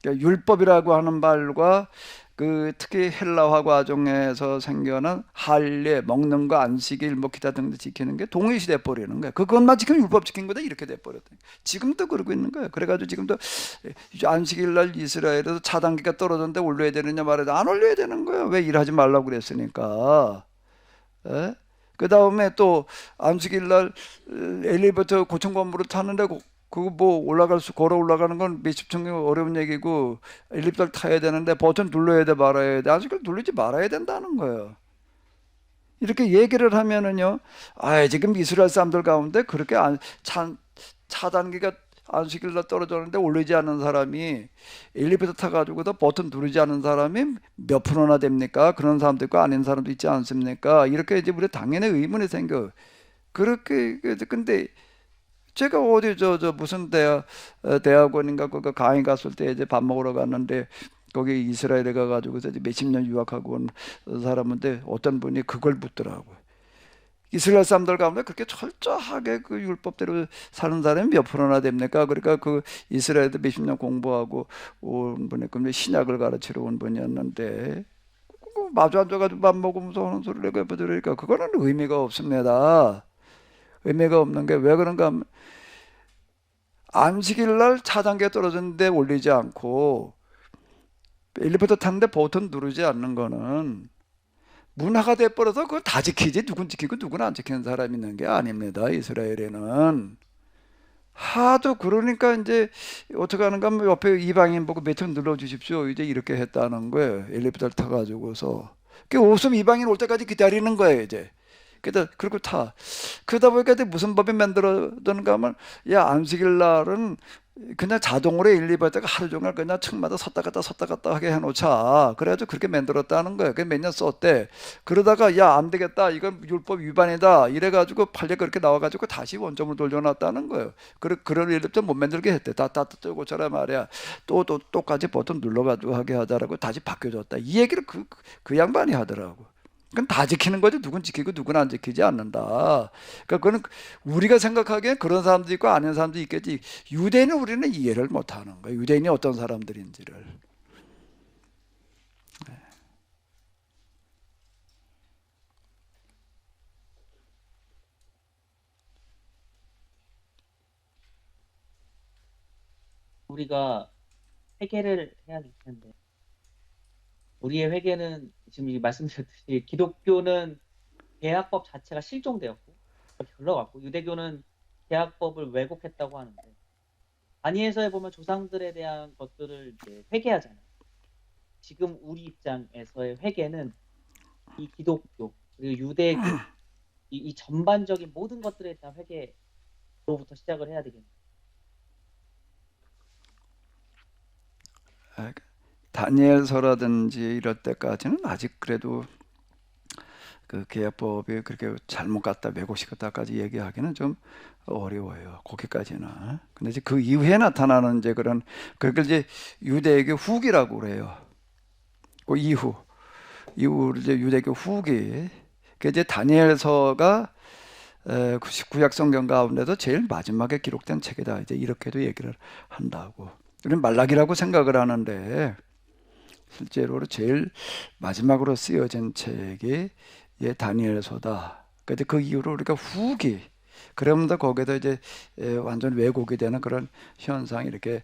그러니까 율법이라고 하는 말과 그 특히 헬라화 과정에서 생겨난 할례, 먹는 거, 안식일, 뭐 기타 등등 지키는 게 동일시돼 버리는 거야. 그것만 지키면 율법 지킨 거다 이렇게 돼 버렸다. 지금도 그러고 있는 거야. 그래가지고 지금도 안식일 날 이스라엘에서 차단기가 떨어졌는데 올려야 되느냐 말해도 안 올려야 되는 거야. 왜 일하지 말라고 그랬으니까. 그 다음에 또 안식일 날 엘리베이터 고층 건물을 타는데 그거 뭐 걸어 올라가는 건 몇십 층이 어려운 얘기고 엘리베이터를 타야 되는데 버튼 눌러야 돼 말아야 돼. 안식일 누르지 말아야 된다는 거예요. 이렇게 얘기를 하면은요. 지금 이스라엘 사람들 가운데 그렇게 차단기가 안식일 날 떨어졌는데 올리지 않는 사람이 엘리베이터 타가지고도 버튼 누르지 않는 사람이 몇 프로나 됩니까? 그런 사람도 있고 아닌 사람도 있지 않습니까? 이렇게 이제 우리 당연히 의문이 생겨. 그렇게 근데 제가 어디 저 무슨 대학원인가 그 강의 갔을 때 이제 밥 먹으러 갔는데 거기 이스라엘에 가가지고 이제 몇십 년 유학하고 온 사람인데 어떤 분이 그걸 묻더라고요. 이스라엘 사람들 가운데 그렇게 철저하게 그 율법대로 사는 사람이 몇 프로나 됩니까? 그러니까 그 이스라엘도 몇십 년 공부하고 온 분이 그 신약을 가르치러 온 분이었는데 마주 앉아가지고 밥 먹으면서 하는 소리를 내가 들으니까 그거는 의미가 없습니다. 의미가 없는 게 왜 그런가 하면 안식일 날 차단기가 떨어졌는데 올리지 않고 엘리베이터 탔는데 버튼 누르지 않는 거는 문화가 돼버려서 그걸 다 지키지 누군 지키고 누군 안 지키는 사람이 있는 게 아닙니다. 이스라엘에는. 하도 그러니까 이제 어떻게 하는가 하면 옆에 이방인 보고 버튼 눌러주십시오. 이제 이렇게 했다는 거예요. 엘리베이터를 타가지고서. 그 옷은 이방인 올 때까지 기다리는 거예요. 이제. 그래서 그리고 타. 그러다 보니까 이제 무슨 법이 만들어졌는가 하면 야 안식일 날은 그냥 자동으로 엘리베이터가 하루 종일 그냥 층마다 섰다 갔다 하게 해놓자. 그래가지고 그렇게 만들었다는 거예요. 그게 몇 년 썼대. 그러다가 야 안 되겠다. 이건 율법 위반이다. 이래가지고 판례가 그렇게 나와가지고 다시 원점을 돌려놨다는 거예요. 그런 엘리베이터 못 만들게 했대. 다 뜨고처럼 말이야. 똑같이 버튼 눌러가지고 하게 하자라고 다시 바뀌어졌다. 이 얘기를 그 양반이 하더라고. 그건 다 지키는 거지 누군 지키고 누군 안 지키지 않는다. 그러니까 그거는 우리가 생각하기엔 그런 사람도 있고 아닌 사람도 있겠지. 유대인은 우리는 이해를 못하는 거예요. 유대인이 어떤 사람들인지를. 우리가 회개를 해야 될 텐데 우리의 회개는 지금 말씀드렸듯이 기독교는 계약법 자체가 실종되었고 흘러갔고 유대교는 계약법을 왜곡했다고 하는데 다니엘서에 보면 조상들에 대한 것들을 이제 회개하잖아요. 지금 우리 입장에서의 회개는 이 기독교 그리고 유대교 이 전반적인 모든 것들에 대한 회개로부터 시작을 해야 되겠네요. 다니엘서라든지 이럴 때까지는 아직 그래도 그 계약법이 그렇게 잘못 갔다 왜곡시켰다까지 얘기하기는 좀 어려워요. 거기까지는. 근데 이제 그 이후에 나타나는 이제 그걸 이제 유대교 후기라고 그래요. 그 이후 이제 유대교 후기. 그 이제 다니엘서가 구약 성경 가운데도 제일 마지막에 기록된 책이다. 이제 이렇게도 얘기를 한다고. 우리는 말라기라고 생각을 하는데 실제로 제일 마지막으로 쓰여진 책이 다니엘서다. 근데 그 이후로 우리가 후기. 그러면서 거기에도 이제 완전 왜곡이 되는 그런 현상이 이렇게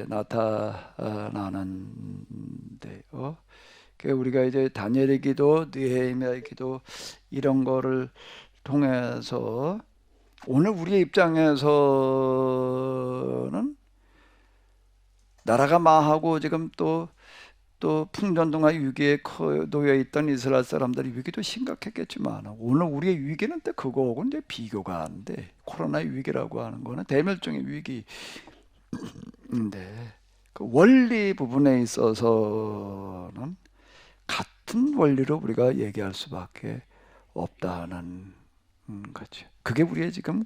나타나는데요. 우리가 이제 다니엘의 기도, 느헤미야의 기도 이런 거를 통해서 오늘 우리의 입장에서는 나라가 망하고 지금 또 풍전등화 위기에 놓여 있던 이스라엘 사람들의 위기도 심각했겠지만 오늘 우리의 위기는 또 그거하고 이제 비교가 안 돼. 코로나 위기라고 하는 거는 대멸종의 위기인데 그 원리 부분에 있어서는 같은 원리로 우리가 얘기할 수밖에 없다는 거죠. 그게 우리의 지금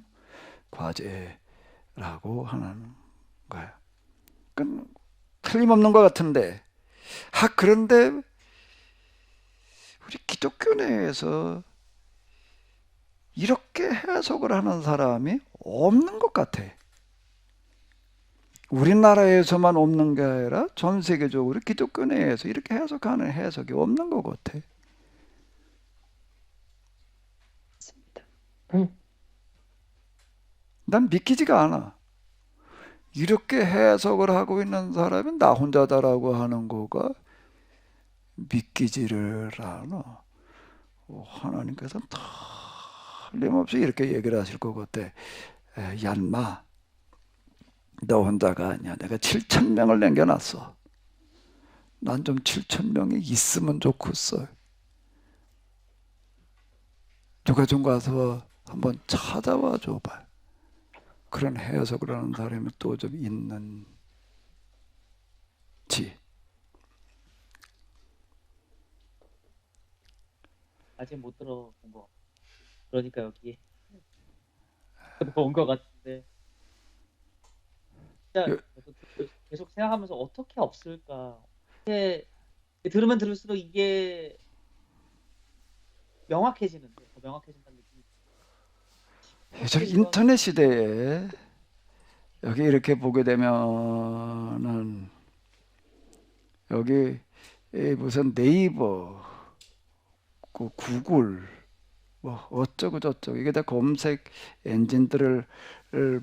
과제라고 하는 거예요. 그건 틀림없는 것 같은데 그런데 우리 기독교 내에서 이렇게 해석을 하는 사람이 없는 것 같아. 우리나라에서만 없는 게 아니라 전 세계적으로 기독교 내에서 이렇게 해석하는 해석이 없는 것 같아. 난 믿기지가 않아. 이렇게 해석을 하고 있는 사람이 나 혼자다라고 하는 거가 믿기지를 않아. 하나님께서 틀림없이 이렇게 얘기를 하실 것 같아. 야 인마 너 혼자가 아니야. 내가 7,000명을 남겨놨어. 난 좀 7,000명이 있으면 좋겠어. 누가 좀 가서 한번 찾아와 줘봐. 그런 해석을 하는 사람이 또 좀 있는지. 아직 못 들어본 거. 그러니까 여기 온 것 같은데 진짜 요- 저도 계속 생각하면서 어떻게 없을까. 이게 들으면 들을수록 이게 명확해지는데 더 명확해진다는 느낌이 저 어떻게 이런 인터넷 시대에 여기 이렇게 보게 되면은 여기 무슨 네이버, 그 구글, 뭐 어쩌고 저쩌고 이게 다 검색 엔진들을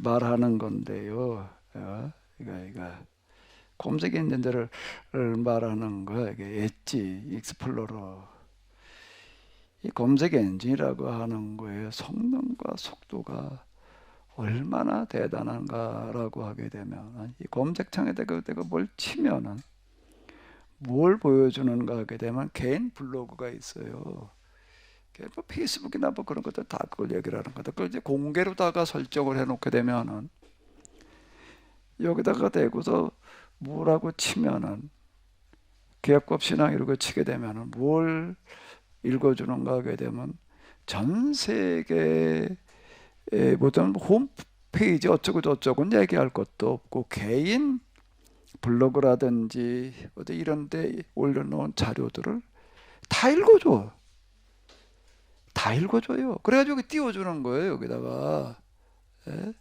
말하는 건데요. 이거 검색 엔진들을 말하는 거야. 이게 엣지, 익스플로러. 이 검색 엔진이라고 하는 거에 성능과 속도가 얼마나 대단한가라고 하게 되면 이 검색창에다가 내가 뭘 치면은 뭘 보여주는가 하게 되면 개인 블로그가 있어요. 뭐 페이스북이나 뭐 그런 것들 다 그걸 얘기를 하는 거다. 그걸 이제 공개로다가 설정을 해놓게 되면은 여기다가 대고서 뭐라고 치면은 계약법 신앙 이러고 치게 되면은 뭘 읽어주는가 하게 되면 전 세계 보통 홈페이지 어쩌고 저쩌고 얘기할 것도 없고 개인 블로그라든지 어디 이런 데 올려놓은 자료들을 다 읽어줘. 다 읽어줘요. 그래가지고 띄워주는 거예요. 여기다가. 예?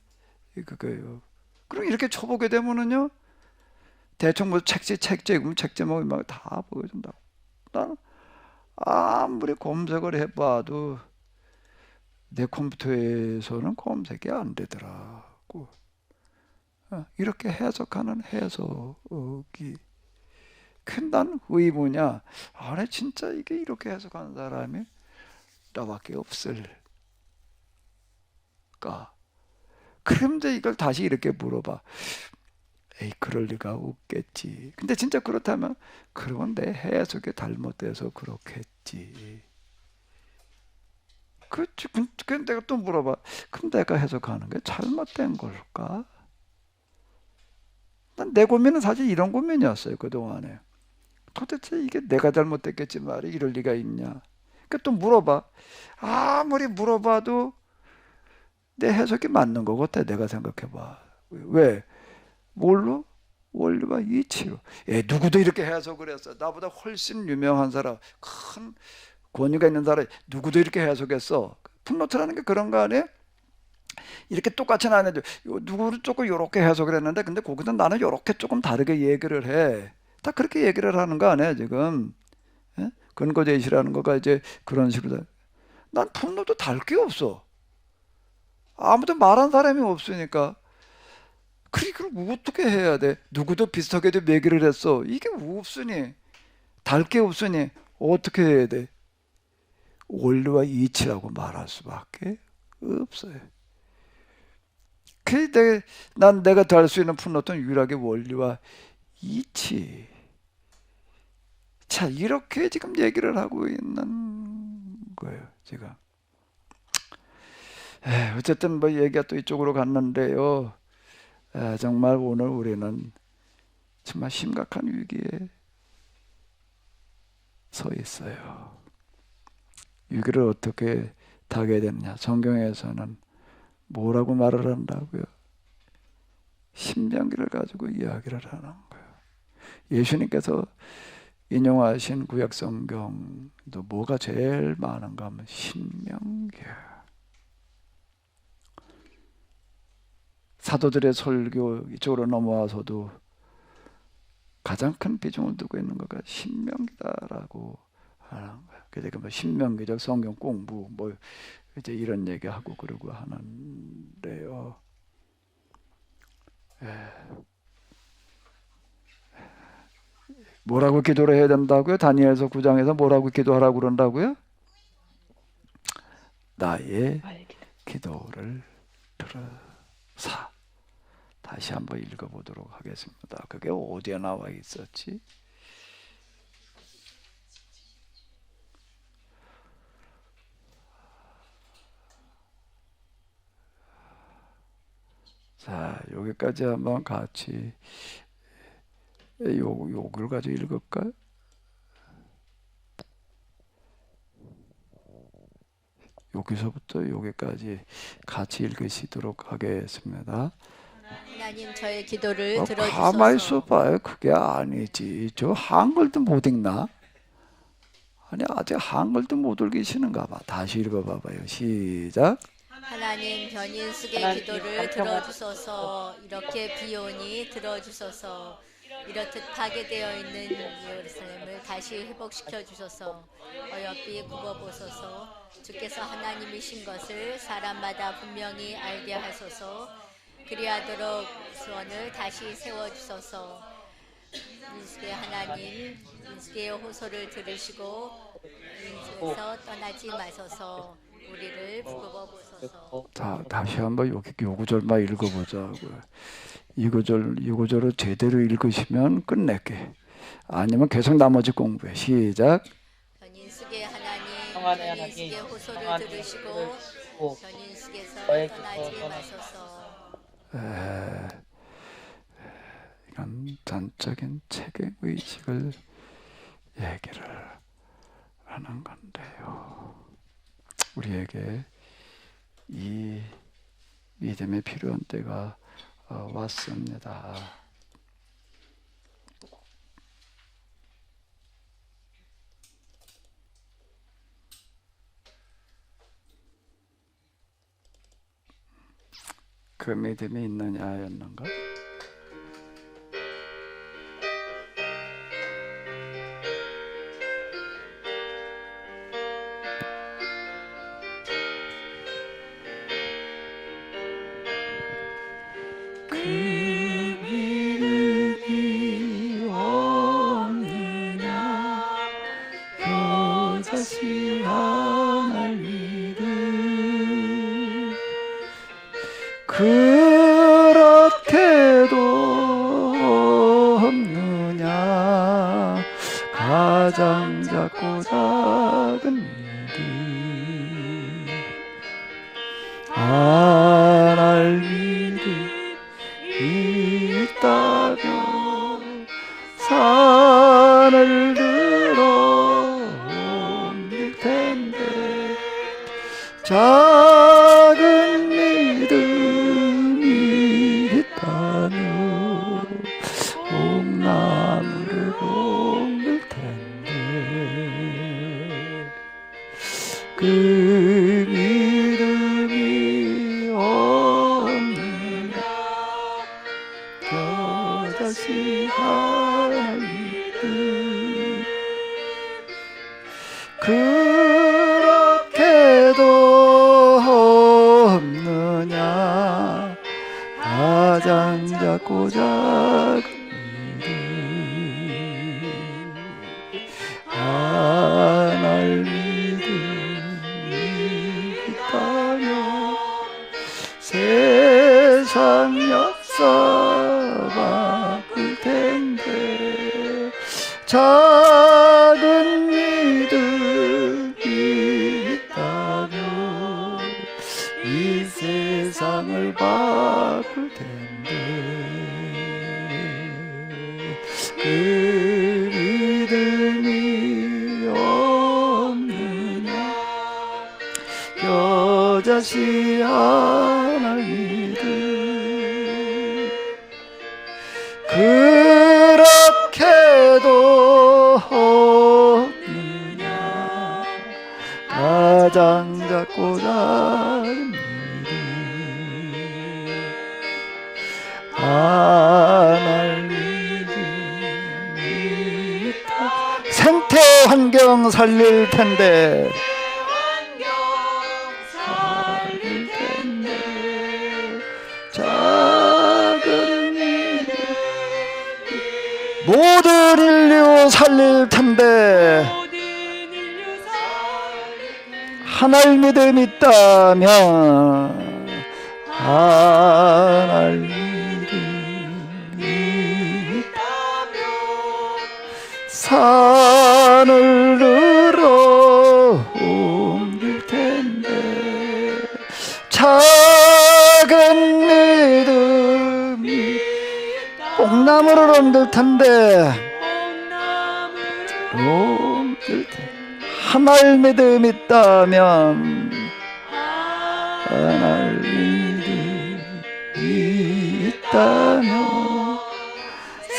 그거예요. 그럼 이렇게 쳐보게 되면은요. 대충 뭐 책 제목, 책 제목이 막 다 보여준다고. 나는 아무리 검색을 해봐도 내 컴퓨터에서는 검색이 안 되더라고. 이렇게 해석하는 해석이 난 의문이야. 아니 진짜 이게 이렇게 해석하는 사람이 나밖에 없을까? 그런데 이걸 다시 이렇게 물어봐. 에이, 그럴 리가 없겠지. 근데 진짜 그렇다면 그러면 내 해석이 잘못돼서 그렇겠지. 그렇지. 근데 내가 또 물어봐. 그럼 내가 해석하는 게 잘못된 걸까? 난 내 고민은 사실 이런 고민이었어요. 그동안에. 도대체 이게 내가 잘못됐겠지 말이 이럴 리가 있냐. 그러니까 또 물어봐. 아무리 물어봐도 내 해석이 맞는 것 같아. 내가 생각해봐. 왜? 뭘로? 원리와 이치로. 누구도 이렇게 해석을 했어. 나보다 훨씬 유명한 사람, 큰 권위가 있는 사람, 누구도 이렇게 해석했어. 풋노트라는 게 그런 거 아니에요? 이렇게 똑같이는 안 해도 누구는 조금 이렇게 해석을 했는데 근데 거기서 나는 이렇게 조금 다르게 얘기를 해. 다 그렇게 얘기를 하는 거 아니에요 지금. 예? 근거 제시라는 거가 이제 그런 식으로. 난 풋노트 달 게 없어. 아무도 말한 사람이 없으니까. 그럼 어떻게 해야 돼? 누구도 비슷하게도 얘기를 했어. 이게 없으니, 달 게 없으니 어떻게 해야 돼? 원리와 이치라고 말할 수밖에 없어요. 난 내가 달 수 있는 풋노트는 유일하게 원리와 이치. 자, 이렇게 지금 얘기를 하고 있는 거예요, 지금. 어쨌든 뭐 얘기가 또 이쪽으로 갔는데요. 정말 오늘 우리는 정말 심각한 위기에 서 있어요. 위기를 어떻게 당해야 되느냐. 성경에서는 뭐라고 말을 한다고요? 신명기를 가지고 이야기를 하는 거예요. 예수님께서 인용하신 구약 성경도 뭐가 제일 많은가 하면 신명기예요. 사도들의 설교 이쪽으로 넘어와서도 가장 큰 비중을 두고 있는 거가 신명기다라고 하는 거예요. 그래서 뭐 신명기적 성경 공부 뭐 이제 이런 얘기하고 그러고 하는데요. 뭐라고 기도를 해야 된다고요? 다니엘서 9장에서 뭐라고 기도하라고 그런다고요? 나의 기도를 들으사. 다시 한번 읽어보도록 하겠습니다. 그게 어디에 나와 있었지? 자, 여기까지 한번 같이 요걸 가지고 읽을까요? 여기서부터 여기까지 같이 읽으시도록 하겠습니다. 하나님 저의 기도를 가만히 들어주소서. 있어봐요. 그게 아니지. 저 한글도 못 읽나? 아니 아직 한글도 못 읽으시는가 봐. 다시 읽어봐봐요. 시작. 하나님 변인숙의 하나님 기도를 간청하소서. 들어주소서. 이렇게 비오니 들어주소서. 이렇듯 파괴되어 있는 예루살렘을 다시 회복시켜 주소서. 어여삐 굽어보소서. 주께서 하나님이신 것을 사람마다 분명히 알게 하소서. 그리하도록 수원을 다시 세워주소서. 민숙의 하나님, 민숙의 호소를 들으시고 민숙에서 떠나지 마소서. 우리를 부끄러 보소서. 자, 다시 한번 여기 요구절만 읽어보자고요. 이구절을 제대로 읽으시면 끝낼게. 아니면 계속 나머지 공부해. 시작. 변인숙의 하나님, 평안의 변인숙의 하나님, 호소를 평안의 들으시고 호소를 듣고 변인숙에서 저에게서 떠나지 떠나지 마소서. 이런 전적인 책임 의식을 얘기를 하는 건데요. 우리에게 이 믿음이 필요한 때가 왔습니다. 그 믿음이 있느냐였는가? 그 믿음이 없느냐 여자시 하나를 믿음 그렇게도 없느냐 가장 작고 작은 믿음 하나를 믿음 있다면 산을 들어 옮길 텐데 작은 믿음이 있다면 옥나무를 옮길 텐데 그 믿음이 없느냐 여자시 하나 믿음 그렇게도 없느냐 가장 작고 작은 믿음 하나를 믿음이 있다면 세상 역사 바꿀 텐데 작은 믿음이 있다면 이 세상을 바꿀 텐데 그 믿음이 없느냐 여자시 하나 믿음 그렇게도 없느냐 가장 작고 작은 믿음 하나를 믿음이 있다 생태 환경 살릴 텐데 살릴 텐데 작은 믿음 모든 인류 살릴 텐데 하나의 믿음 있다면 하나의 믿음이 있다면 산을 늘어 옮길 텐데 작은 믿음이 뽕나무를 옮길 텐데 옮길 텐데 하나의 믿음 있다면 안할 믿음이 있다면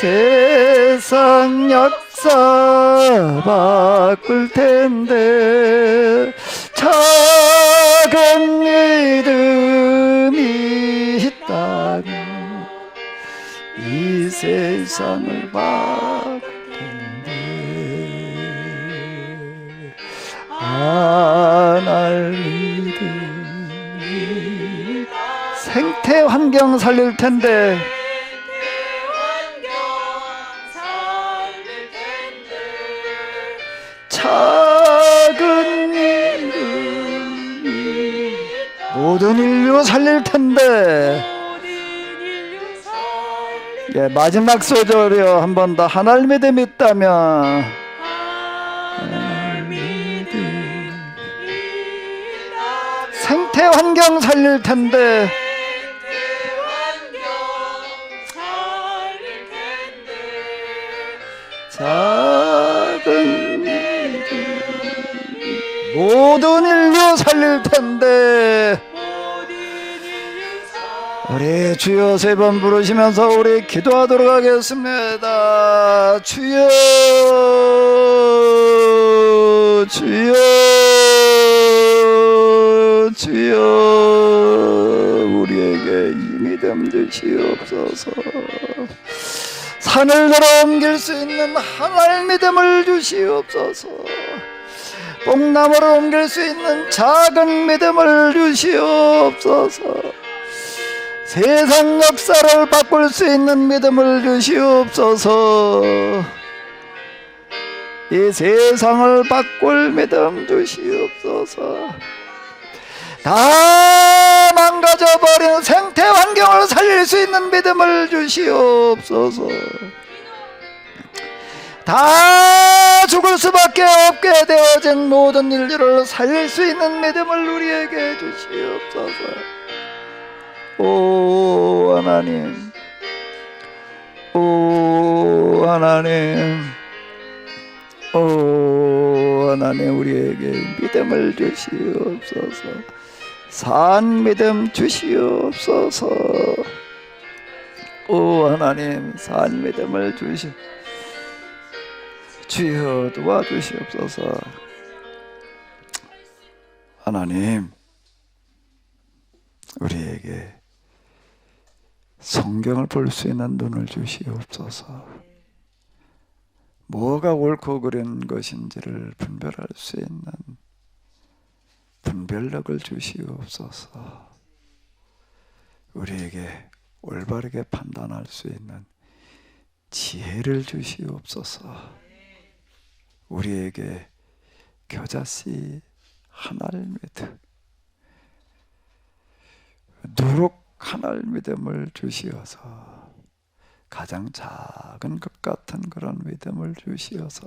세상 역사 바꿀 텐데 작은 믿음이 있다면 이 세상을 바꿀 텐데 안할 믿음이 생태 환경 살릴 텐데 작은 믿음이 모든 인류 살릴 텐데. 예, 마지막 소절이요. 한 번 더. 하나님 믿음이 있다면 생태 환경 살릴 텐데 작은 믿음 모든 인류 살릴 텐데. 우리 주여 세 번 부르시면서 우리 기도하도록 하겠습니다. 주여 주여 주여 우리에게 이 믿음 주시옵소서. 산을 걸어 옮길 수 있는 하나의 믿음을 주시옵소서. 뽕나무를 옮길 수 있는 작은 믿음을 주시옵소서. 세상 역사를 바꿀 수 있는 믿음을 주시옵소서. 이 세상을 바꿀 믿음 주시옵소서. 다 망가져버린 생태 환경을 살릴 수 있는 믿음을 주시옵소서. 다 죽을 수밖에 없게 되어진 모든 인류를 살릴 수 있는 믿음을 우리에게 주시옵소서. 오 하나님, 오 하나님, 오 하나님 우리에게 믿음을 주시옵소서. 산 믿음 주시옵소서. 오 하나님 산 믿음을 주여 도와주시옵소서. 하나님 우리에게 성경을 볼 수 있는 눈을 주시옵소서. 뭐가 옳고 그른 것인지를 분별할 수 있는 분별력을 주시옵소서. 우리에게 올바르게 판단할 수 있는 지혜를 주시옵소서. 우리에게 겨자씨 하나를 믿음, 누룩 하나를 믿음을 주시어서 가장 작은 것 같은 그런 믿음을 주시어서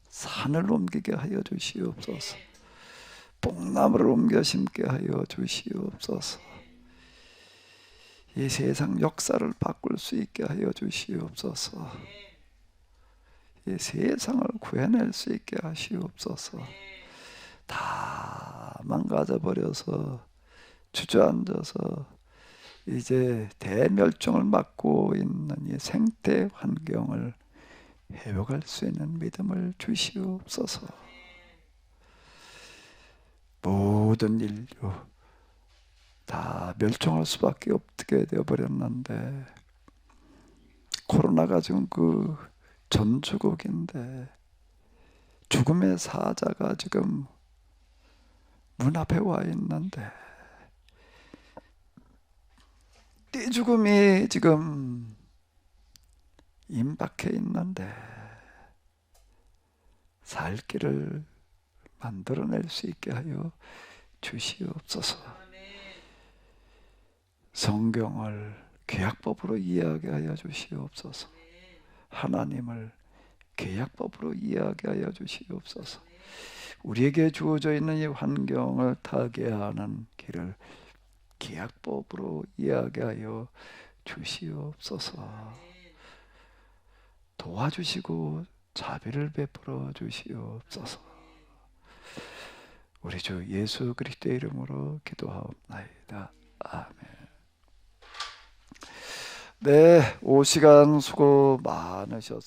산을 옮기게 하여 주시옵소서. 뽕나무를 옮겨 심게 하여 주시옵소서. 이 세상 역사를 바꿀 수 있게 하여 주시옵소서. 이 세상을 구해낼 수 있게 하시옵소서. 다 망가져버려서 주저앉아서 이제 대멸종을 맞고 있는 이 생태 환경을 회복할 수 있는 믿음을 주시옵소서. 모든 인류 다 멸종할 수밖에 없게 되어버렸는데 코로나가 지금 그 전주국인데 죽음의 사자가 지금 문 앞에 와 있는데 띠죽음이 지금 임박해 있는데 살 길을 만들어낼 수 있게 하여 주시옵소서. 성경을 계약법으로 이해하게 하여 주시옵소서. 하나님을 계약법으로 이해하게 하여 주시옵소서. 우리에게 주어져 있는 이 환경을 타개하는 길을 계약법으로 이해하게 하여 주시옵소서. 도와주시고 자비를 베풀어 주시옵소서. 우리 주 예수 그리스도의 이름으로 기도하옵나이다. 아멘. 네, 5시간 수고 많으셨습니다.